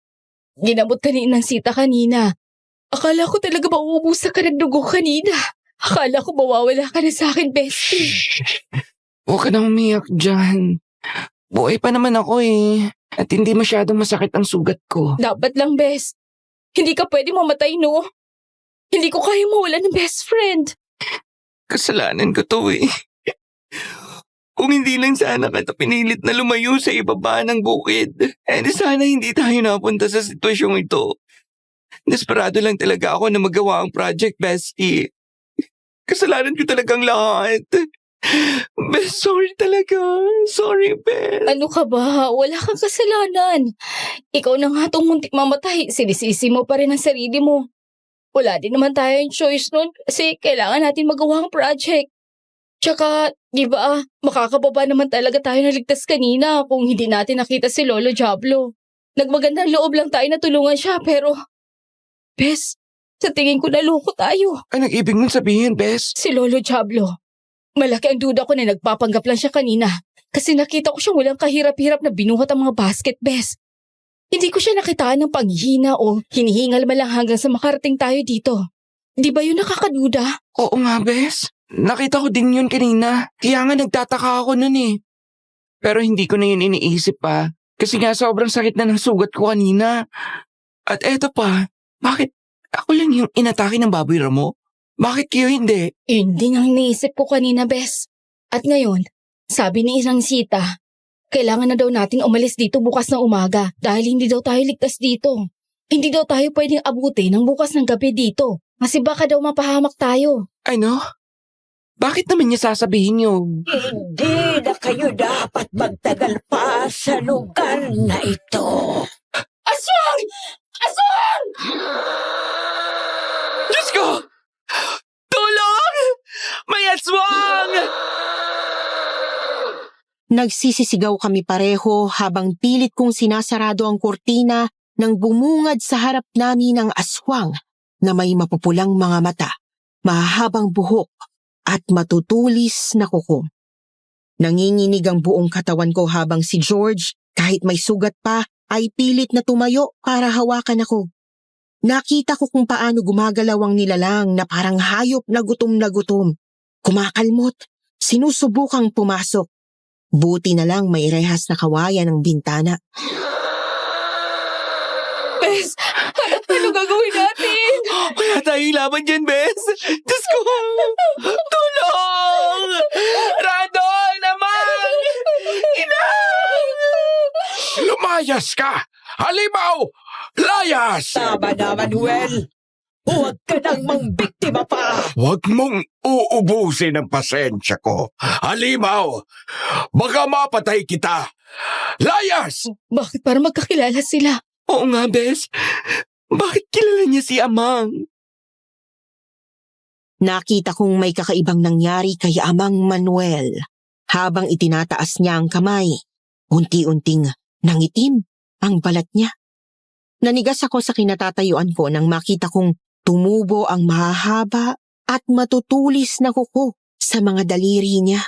Ginamot ka ni Inang Sita kanina. Akala ko talaga mauubusan ka ng dugo kanina. Akala ko mawawala ka na sa akin, bestie. Huwag ka nang umiyak dyan. Buhay pa naman ako at hindi masyadong masakit ang sugat ko. Dapat lang, bes. Hindi ka pwede mamatay, no? Hindi ko kaya mawala ng best friend. Kasalanan ko to Kung hindi lang sana kita pinilit na lumayo sa ibaba ng bukid, sana hindi tayo napunta sa sitwasyong ito. Desperado lang talaga ako na magawa ang project, bestie. Kasalanan ko talagang lahat. Bes, sorry talaga. Sorry, Bes. Ano ka ba? Wala kang kasalanan. Ikaw na nga itong muntik mamatay. Sinisisi mo pa rin ang sarili mo. Wala din naman tayong choice nun kasi kailangan natin magawa ang project. Tsaka, di ba, makakababa naman talaga tayo na ligtas kanina kung hindi natin nakita si Lolo Diablo. Nagmagandang loob lang tayo na tulungan siya pero... Bes, sa tingin ko naloko tayo. Anong ibig mong sabihin, Bes? Si Lolo Diablo. Malaki ang duda ko na nagpapanggap lang siya kanina kasi nakita ko siyang walang kahirap-hirap na binuhat ang mga basket, Bes. Hindi ko siya nakitaan ng panghihina o hinihingal man lang hanggang sa makarating tayo dito. Di ba yun nakakaduda? Oo nga, Bes. Nakita ko din yun kanina. Kaya nga nagtataka ako nun Pero hindi ko na yun iniisip pa. Kasi nga sobrang sakit na ng sugat ko kanina. At eto pa, bakit ako lang yung inatake ng baboy ramo? Bakit kayo hindi? Yun din ang naisip ko kanina, Bes. At ngayon, sabi ni Inang Sita, kailangan na daw natin umalis dito bukas ng umaga dahil hindi daw tayo ligtas dito. Hindi daw tayo pwedeng abuti ng bukas ng gabi dito kasi baka daw mapahamak tayo. Ano? Bakit naman niya sasabihin yun? Hindi na kayo dapat magtagal pa sa lugar na ito. Aswang! Aswang! Diyos ko! Tulong! May aswang! Nagsisisigaw kami pareho habang pilit kong sinasarado ang kurtina nang bumungad sa harap namin ang aswang na may mapupulang mga mata, mahahabang buhok at matutulis na kuko. Nanginginig ang buong katawan ko habang si George, kahit may sugat pa, ay pilit na tumayo para hawakan ako. Nakita ko kung paano gumagalaw ang nilalang na parang hayop na gutom na gutom. Kumakalmot, sinusubukang pumasok. Buti na lang may rehas na kawayan ng bintana. Bes! Ano gagawin natin? Wala tayong laban dyan, Bes. Diyos ko! Tulong! Randon! Amang! Inang! Lumayas ka! Halimaw! Layas! Tama na, Manuel. Huwag ka nang mangbiktima pa. Huwag mong uubusin ang pasensya ko. Halimaw! Baka mapatay kita! Layas! Bakit para magkakilala sila? Oo nga, Bes. Bakit kilala niya si Amang? Nakita kong may kakaibang nangyari kay Amang Manuel. Habang itinataas niya ang kamay, unti-unting nangitim ang balat niya. Nanigas ako sa kinatatayuan ko nang makita kong tumubo ang mahahaba at matutulis na kuko sa mga daliri niya.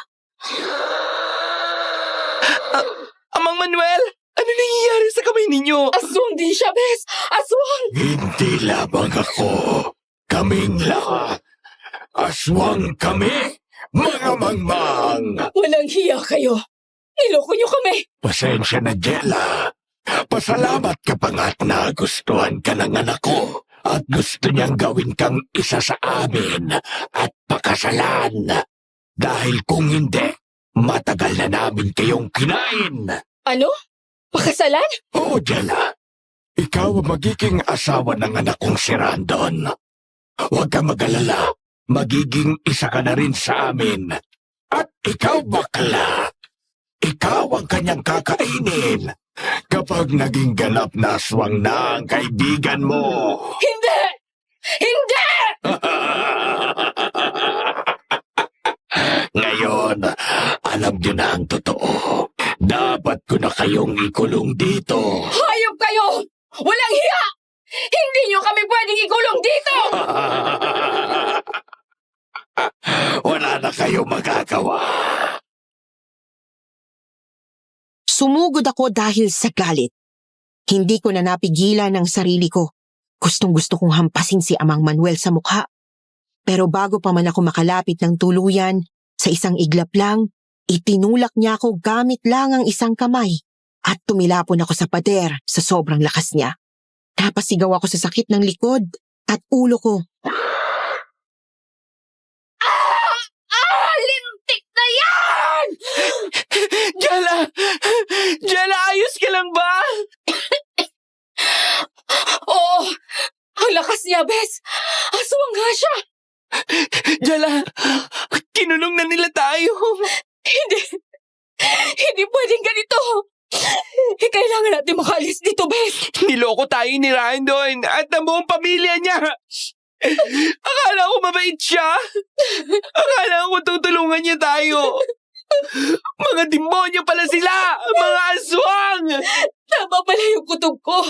Amang Manuel, ano nangyayari sa kamay ninyo? Aswang din siya, Bes! Aswang! Hindi lamang ako. Kaming lahat. Aswang kami, mga mangmang. Walang hiya kayo! Niloko niyo kami! Pasensya na, Jella. Pasalamat ka pa nga't nagustuhan ka ng anak ko at gusto niyang gawin kang isa sa amin at pakasalan. Dahil kung hindi, matagal na namin kayong kinain. Ano? Pakasalan? Oo, Jella. Ikaw ang magiging asawa ng anak kong si Randon. Huwag kang mag-alala. Magiging isa ka na rin sa amin. At ikaw, bakla. Ikaw ang kanyang kakainin kapag naging ganap na aswang na ang kaibigan mo. Hindi! Hindi! Ngayon, alam niyo na ang totoo. Dapat ko na kayong ikulong dito. Hayop kayo! Walang hiya! Hindi niyo kami pwedeng ikulong dito! Wala na kayo magagawa. Sumugod ako dahil sa galit. Hindi ko na napigilan ang sarili ko. Gustong-gusto kong hampasin si Amang Manuel sa mukha. Pero bago pa man ako makalapit ng tuluyan, sa isang iglap lang, itinulak niya ako gamit lang ang isang kamay at tumilapon ako sa pader sa sobrang lakas niya. Napasigaw ako sa sakit ng likod at ulo ko. Lintik na yan! Jella! Jella, ayos ka lang ba? Oo! Ang lakas niya, Bes! Aswang nga siya! Jella, kinulong na nila tayo. Hindi! Hindi pwedeng ganito! Kailangan natin makaalis dito, Bes! Niloko tayo ni Randon at ang buong pamilya niya. Akala ko mabait siya. Akala ko tutulungan niya tayo. Mga demonyo pala sila! Mga aswang! Tama pala yung kutob ko.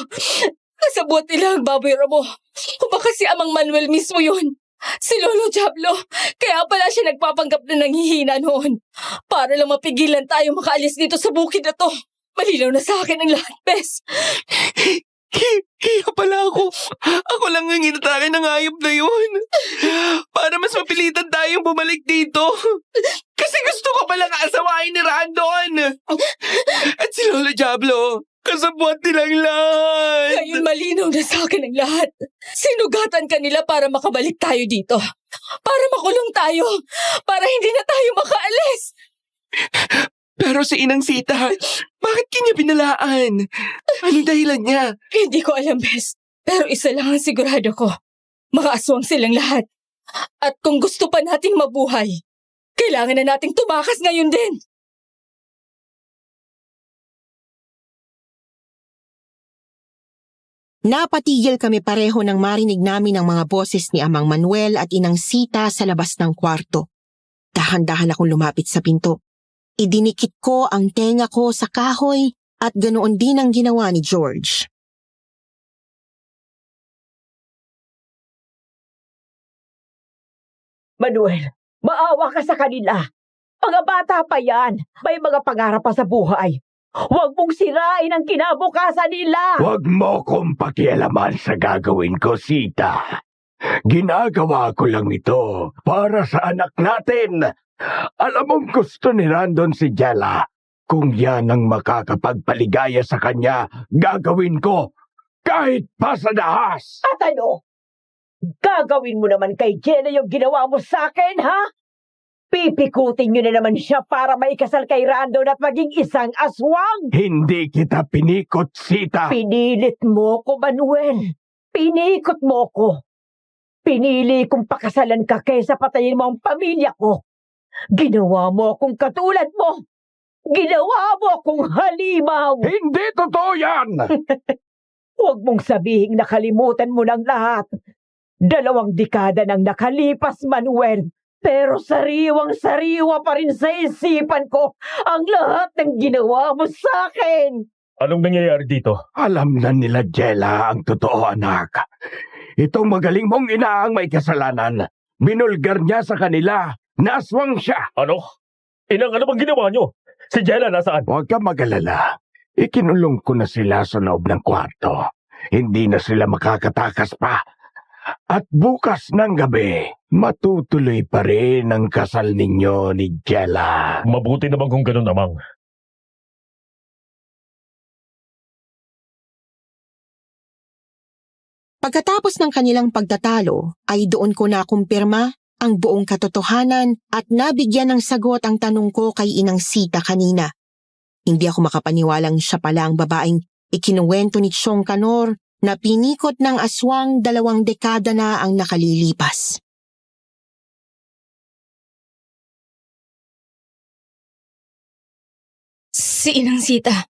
Kasabot nila ang baboy ramo. O baka si Amang Manuel mismo yun. Si Lolo Diablo. Kaya pala siya nagpapanggap na nanghihina noon. Para lang mapigilan tayo makaalis dito sa bukid na to. Malinaw na sa akin ang lahat, Bes. Kaya pala ako. Ako lang ang inatake ng hayop na yun. Para mas mapilitan tayong bumalik dito. Kasi gusto ko palang asawain ni Randon. At si Lolo Diablo. Kasabot nilang lahat. Ngayon malinaw na sa akin ang lahat. Sinugatan ka nila para makabalik tayo dito. Para makulong tayo. Para hindi na tayo makaalis. Pero si Inang Sita, bakit kanya binalaan? Anong dahilan niya? Hindi ko alam, Bes. Pero isa lang ang sigurado ko. Mga aswang silang lahat. At kung gusto pa nating mabuhay, kailangan na nating tumakas ngayon din. Napatigil kami pareho nang marinig namin ang mga boses ni Amang Manuel at Inang Sita sa labas ng kwarto. Dahan-dahan akong lumapit sa pinto. Idinikit ko ang tenga ko sa kahoy at ganoon din ang ginawa ni George. Manuel, maawa ka sa kanila. Mga bata pa yan. May mga pangarap pa sa buhay. Huwag mong sirain ang kinabukasan nila. Huwag mo kong pakialaman sa gagawin ko, Sita. Ginagawa ko lang ito para sa anak natin. Alam mong gusto ni Randon si Jella. Kung yan ang makakapagpaligaya sa kanya, gagawin ko. Kahit pa sa dahas. At ano? Gagawin mo naman kay Jenna yung ginawa mo sa akin, ha? Pipikutin nyo na naman siya para maikasal kay Randon at maging isang aswang. Hindi kita pinikot, Sita. Pinilit mo ko, Manuel. Pinikot mo ko. Pinili kong pakasalan ka kaysa patayin mo ang pamilya ko. Ginawa mo akong katulad mo. Ginawa mo akong halimaw. Hindi totoo yan! Huwag mong sabihing nakalimutan mo ng lahat. 2 dekada nang nakalipas, Manuel. Pero sariwang-sariwa pa rin sa isipan ko ang lahat ng ginawa mo sa akin. Anong nangyayari dito? Alam na nila, Jella, ang totoo, anak. Itong magaling mong ina ang may kasalanan. Binulgar niya sa kanila. Naswang siya. Ano? Inang, ano bang ginawa nyo? Si Jella nasaan? Huwag ka mag-alala. Ikinulong ko na sila sa loob ng kwarto. Hindi na sila makakatakas pa. At bukas ng gabi, matutuloy pa rin ang kasal ninyo ni Jella. Mabuti naman kung ganun, Amang. Pagkatapos ng kanilang pagtatalo, ay doon ko nakumpirma ang buong katotohanan at nabigyan ng sagot ang tanong ko kay Inang Sita kanina. Hindi ako makapaniwalang siya pala ang babaeng ikinuwento ni Chong Kanor na pinikot ng aswang 2 dekada na ang nakalilipas. Si Inang Sita,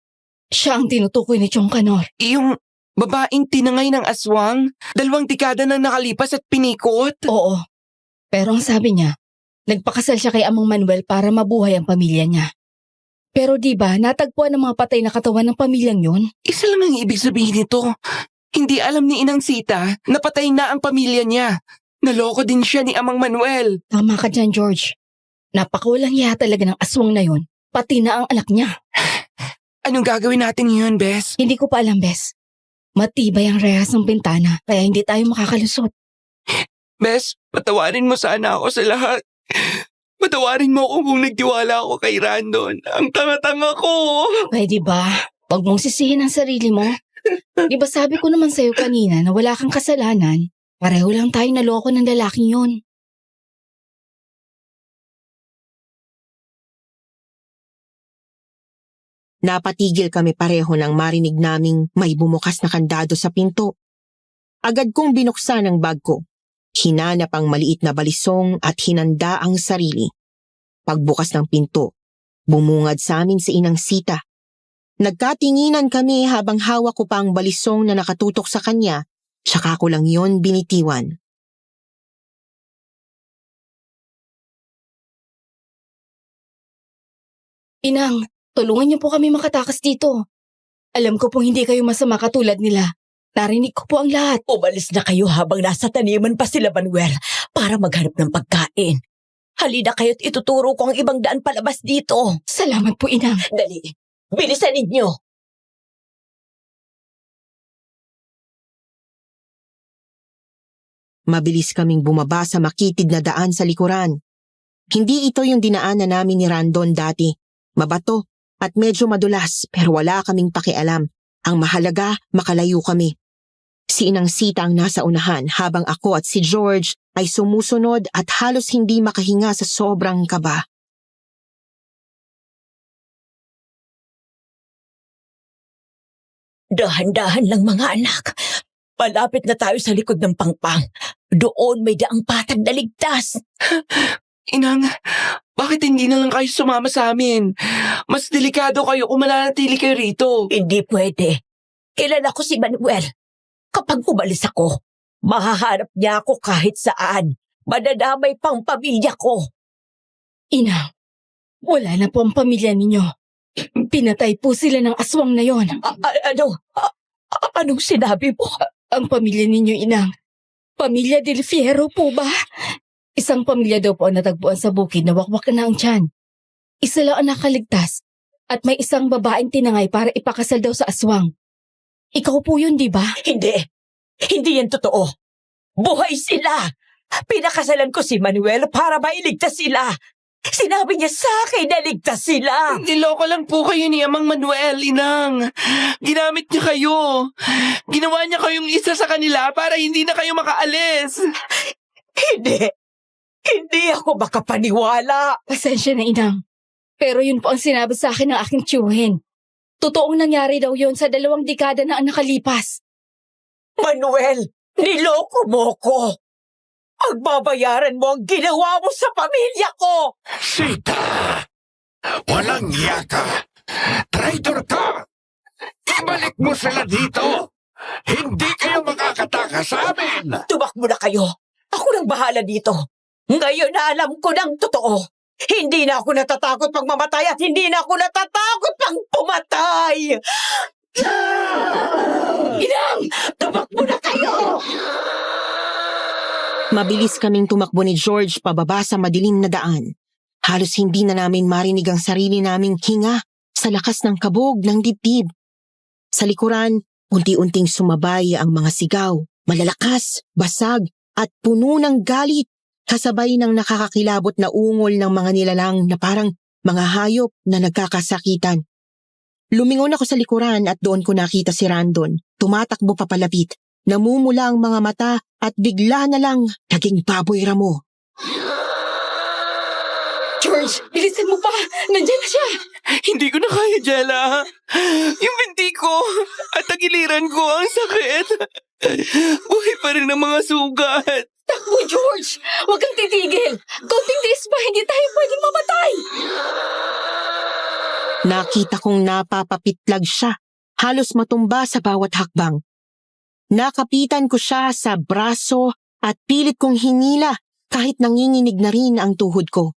siya ang tinutukoy ni Chong Kanor. Yung babaeng tinangay ng aswang, 2 dekada na nakalipas at pinikot? Oo, pero ang sabi niya, nagpakasal siya kay Amang Manuel para mabuhay ang pamilya niya. Pero di ba natagpuan ng mga patay na katawan ng pamilyang yun? Isa lang ang ibig sabihin nito. Hindi alam ni Inang Sita na patay na ang pamilya niya. Naloko din siya ni Amang Manuel. Tama ka dyan, George. Napakawalang hiya talaga ng aswang na yun, pati na ang anak niya. Anong gagawin natin ngayon, Bes? Hindi ko pa alam, Bes. Matibay ang rehas ng bintana, kaya hindi tayo makakalusot. Bes, patawarin mo sana ako sa lahat. Patawarin mo ako kung nagtiwala ako kay Randon. Ang tanga-tanga ko. Pwede ba? Huwag mong sisihin ang sarili mo. Di ba sabi ko naman sa'yo kanina na wala kang kasalanan? Pareho lang tayo naloko ng lalaking yun. Napatigil kami pareho nang marinig naming may bumukas na kandado sa pinto. Agad kong binuksan ang bag ko. Hinanap ang maliit na balisong at hinanda ang sarili. Pagbukas ng pinto, bumungad sa amin si Inang Sita. Nagkatinginan kami habang hawak ko pa ang balisong na nakatutok sa kanya, tsaka ko lang yon binitiwan. Inang, tulungan niyo po kami makatakas dito. Alam ko pong hindi kayo masama katulad nila. Narinig ko po ang lahat. Umalis na kayo habang nasa taniman pa sila, Manuel, para maghanap ng pagkain. Halina kayo't ituturo ko ang ibang daan palabas dito. Salamat po, Inang. Dali, bilisan ninyo. Mabilis kaming bumaba sa makitid na daan sa likuran. Hindi ito yung dinaanan namin ni Randon dati. Mabato at medyo madulas pero wala kaming pakialam. Ang mahalaga, makalayo kami. Si Inang Sita ang nasa unahan habang ako at si George ay sumusunod at halos hindi makahinga sa sobrang kaba. Dahan-dahan lang mga anak. Malapit na tayo sa likod ng pangpang. Doon may daang patag na ligtas. Inang, bakit hindi na lang kayo sumama sa amin? Mas delikado kayo kung mananatili kayo rito. Hindi pwede. Kilala ko si Manuel. Kapag umalis ako, mahahanap niya ako kahit saan. Madadamay pang pamilya ko. Inang, wala na po ang pamilya ninyo. Pinatay po sila ng aswang na yon. Anong sinabi mo? Ang pamilya ninyo, Inang. Pamilya Del Fierro po ba? Isang pamilya daw po ang natagpuan sa bukid na wakwak na ang tiyan. Isa lang ang nakaligtas at may isang babaeng tinangay para ipakasal daw sa aswang. Ikaw po yun, di ba? Hindi. Hindi yan totoo. Buhay sila. Pinakasalan ko si Manuel para mailigtas sila. Sinabi niya sa akin na ligtas sila. Niloko lang po kayo ni Amang Manuel, Inang. Ginamit niya kayo. Ginawa niya kayong isa sa kanila para hindi na kayo makaalis. Hindi. Hindi ako makapaniwala. Pasensya na, Inang. Pero yun po ang sinabi sa akin ng aking tiyuhin. Totoong nangyari daw yun sa 2 dekada na ang nakalipas. Manuel, niloko mo ko. Pagbabayaran mo ang ginawa mo sa pamilya ko. Sita! Walang iya ka! Traitor ka! Ibalik mo sila dito! Hindi kayo makakatakas sa amin! Tumakbo na kayo. Ako nang bahala dito. Ngayon na alam ko ng totoo. Hindi na ako natatakot pang mamatay at hindi na ako natatakot pang pumatay. Inang, tumakbo na kayo! Mabilis kaming tumakbo ni George pababa sa madilim na daan. Halos hindi na namin marinig ang sarili naming hinga sa lakas ng kabog ng dibdib. Sa likuran, unti-unting sumabay ang mga sigaw, malalakas, basag at puno ng galit, kasabay ng nakakakilabot na ungol ng mga nilalang na parang mga hayop na nagkakasakitan. Lumingon ako sa likuran at doon ko nakita si Randon, tumatakbo papalapit. Namumula ang mga mata at bigla na lang naging baboy ramo. George, bilisan mo pa! Nandiyan na siya! Hindi ko na kaya, Jella. Yung binti ko at tagiliran ko ang sakit. Buhay pa rin ang mga sugat. Takbo, George! Huwag kang titigil! Konting tiis pa, hindi tayo pwedeng mamatay! Nakita kong napapapitlag siya, halos matumba sa bawat hakbang. Nakapitan ko siya sa braso at pilit kong hinila kahit nanginginig na rin ang tuhod ko.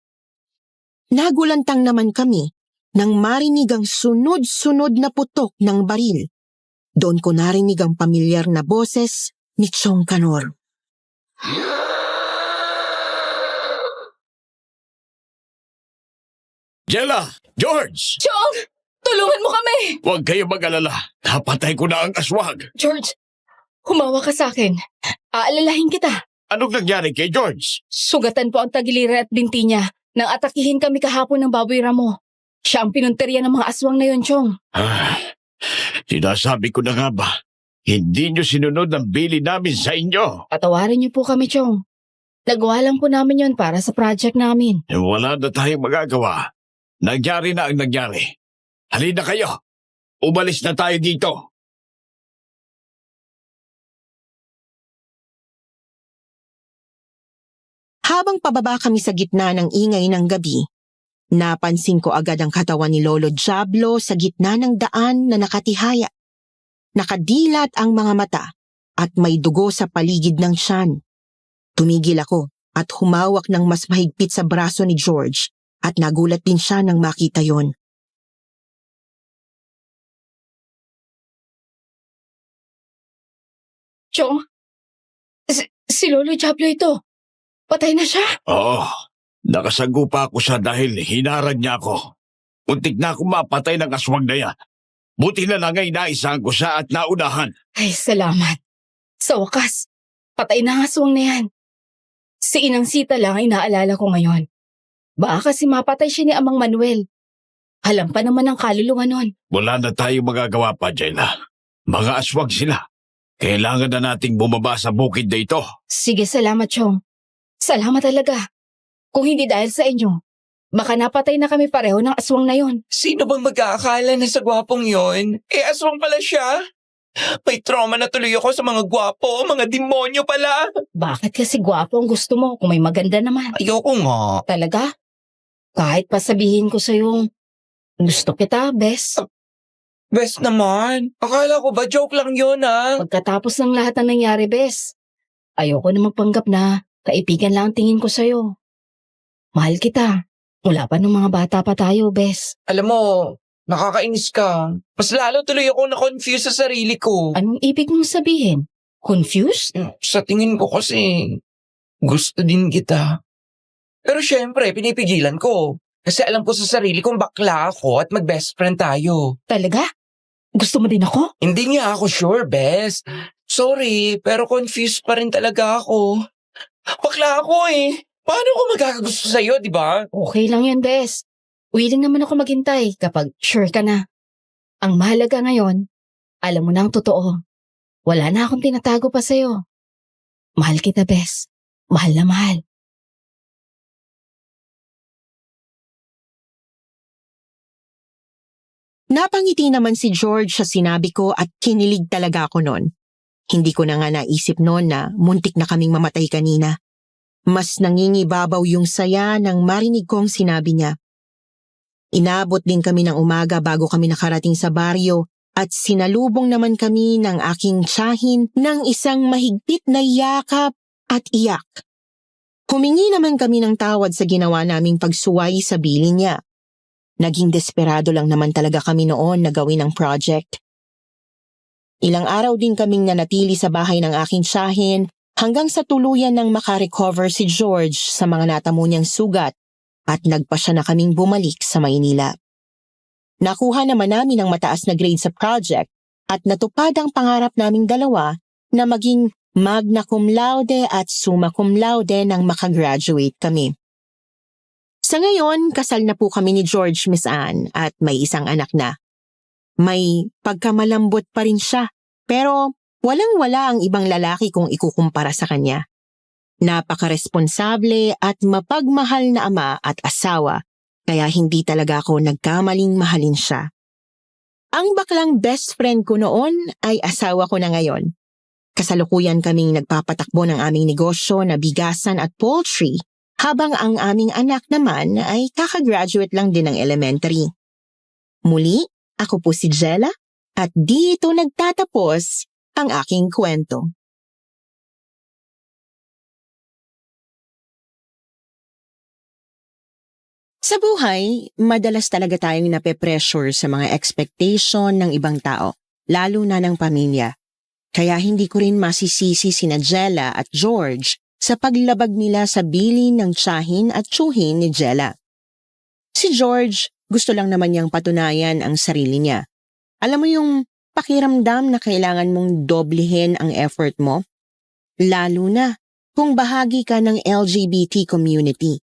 Nagulantang naman kami nang marinig ang sunod-sunod na putok ng baril. Doon ko narinig ang pamilyar na boses ni Chong Kanor. Jella! George! Chong! Tulungan mo kami! Huwag kayo mag-alala. Napatay ko na ang aswang. George, humawa ka sa akin. Aalalahin kita. Anong nangyari kay George? Sugatan po ang tagiliran at binti niya nang atakihin kami kahapon ng baboy ramo. Siya ang pinunteriya ng mga aswang na yon, Chong. Sinasabi ko na nga ba, hindi nyo sinunod ang bili namin sa inyo. Patawarin niyo po kami, Chong. Nagawa lang po namin yon para sa project namin. Wala na tayong magagawa. Nangyari na ang nangyari. Halina kayo. Umalis na tayo dito. Habang pababa kami sa gitna ng ingay ng gabi, napansin ko agad ang katawan ni Lolo Diablo sa gitna ng daan na nakatihaya. Nakadilat ang mga mata at may dugo sa paligid ng tiyan. Tumigil ako at humawak ng mas mahigpit sa braso ni George at nagulat din siya nang makita yon. Chong, si Lolo Diablo ito. Patay na siya. Oo, nakasagupa ako siya dahil hinarang niya ako. Muntik na ako mapatay ng aswang na yan. Buti na lang ay naisahan ko siya at naunahan. Ay, salamat. Sa wakas, patay na ang aswang na yan. Si Inang Sita lang ay naalala ko ngayon. Baka kasi mapatay siya ni Amang Manuel. Alam pa naman ang kaluluwa nun. Wala na tayong magagawa pa, Jella. Mga aswang sila. Kailangan na nating bumaba sa bukid na ito. Sige, salamat, Chong. Salamat talaga. Kung hindi dahil sa inyo, baka napatay na kami pareho ng aswang na yon. Sino bang mag-aakala na sa gwapong yon? Aswang pala siya. May trauma na tuloy ako sa mga gwapo, mga demonyo pala. Bakit kasi gwapo ang gusto mo kung may maganda naman? Ayoko nga. Talaga? Kahit pa sabihin ko sa'yo, gusto kita, bes. Best naman. Akala ko ba joke lang yun, ha? Pagkatapos ng lahat ng nangyari, bes, ayoko na magpanggap na kaibigan lang ang tingin ko sa'yo. Mahal kita. Mula pa nung mga bata pa tayo, bes. Alam mo, nakakainis ka. Mas lalo tuloy ako na-confuse sa sarili ko. Anong ibig mong sabihin? Confused? Sa tingin ko kasi, gusto din kita. Pero syempre, pinipigilan ko. Kasi alam ko sa sarili kong bakla ako at mag-best friend tayo. Talaga? Gusto mo din ako? Hindi nga ako sure, best. Sorry, pero confused pa rin talaga ako. Bakla ako eh. Paano ko magkakagusto sa'yo, di ba? Okay lang yan, Bes. Willing naman ako maghintay kapag sure ka na. Ang mahalaga ngayon, alam mo na ang totoo. Wala na akong tinatago pa sa'yo. Mahal kita, Bes. Mahal na mahal. Napangiti naman si George sa sinabi ko at kinilig talaga ako noon. Hindi ko na nga naisip noon na muntik na kaming mamatay kanina. Mas nangingibabaw yung saya nang marinig ko ang sinabi niya. Inabot din kami ng umaga bago kami nakarating sa baryo at sinalubong naman kami ng aking tiyahin ng isang mahigpit na yakap at iyak. Humingi naman kami ng tawad sa ginawa naming pagsuway sa bili niya. Naging desperado lang naman talaga kami noon na gawin ang project. Ilang araw din kaming nanatili sa bahay ng aking tiyahin hanggang sa tuluyan nang makarecover si George sa mga natamo niyang sugat at nagpasya na kaming bumalik sa Maynila. Nakuha naman namin ang mataas na grade sa project at natupad ang pangarap naming dalawa na maging magna cum laude at summa cum laude nang makagraduate kami. Sa ngayon, kasal na po kami ni George, Miss Anne, at may isang anak na. May pagkamalambot pa rin siya, pero walang-wala ang ibang lalaki kung ikukumpara sa kanya. Napakaresponsable at mapagmahal na ama at asawa, kaya hindi talaga ako nagkamaling mahalin siya. Ang baklang best friend ko noon ay asawa ko na ngayon. Kasalukuyan kaming nagpapatakbo ng aming negosyo na bigasan at poultry, habang ang aming anak naman ay kakagraduate lang din ng elementary. Muli, ako po si Jella at dito nagtatapos ang aking kwento. Sa buhay, madalas talaga tayong nape-pressure sa mga expectation ng ibang tao, lalo na ng pamilya. Kaya hindi ko rin masisisi sina Jella at George sa paglabag nila sa bilin ng tiyahin at tiyuhin ni Jella. Si George, gusto lang naman niyang patunayan ang sarili niya. Alam mo yung pakiramdam na kailangan mong doblehin ang effort mo? Lalo na kung bahagi ka ng LGBT community.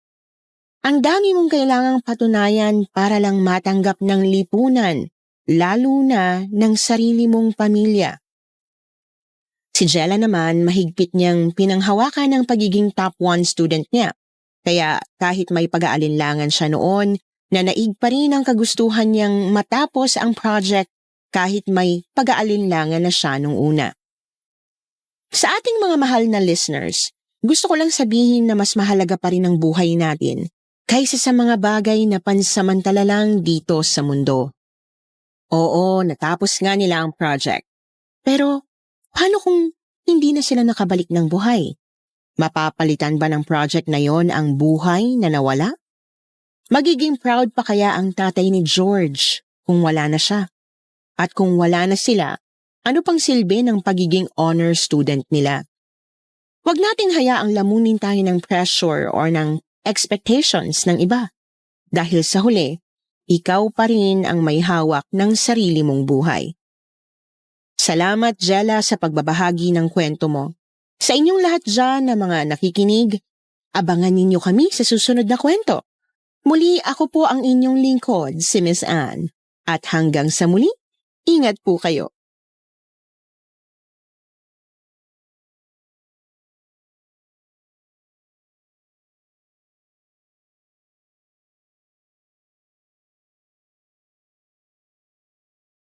Ang dami mong kailangang patunayan para lang matanggap ng lipunan, lalo na ng sarili mong pamilya. Si Jella naman, mahigpit niyang pinanghawakan ng pagiging top 1 student niya. Kaya kahit may pag-aalinlangan siya noon, nanaig pa rin ang kagustuhan niyang matapos ang project kahit may pag-aalinlangan na siya nung una. Sa ating mga mahal na listeners, gusto ko lang sabihin na mas mahalaga pa rin ang buhay natin kaysa sa mga bagay na pansamantala lang dito sa mundo. Oo, natapos nga nila ang project. Pero paano kung hindi na sila nakabalik ng buhay? Mapapalitan ba ng project na yon ang buhay na nawala? Magiging proud pa kaya ang tatay ni George kung wala na siya? At kung wala na sila, ano pang silbi ng pagiging honor student nila? Huwag nating hayaang lamunin tayo ng pressure or ng expectations ng iba. Dahil sa huli, ikaw pa rin ang may hawak ng sarili mong buhay. Salamat, Jella, sa pagbabahagi ng kwento mo. Sa inyong lahat dyan na mga nakikinig, abangan ninyo kami sa susunod na kwento. Muli, ako po ang inyong lingkod, si Miss Anne. At hanggang sa muli, ingat po kayo.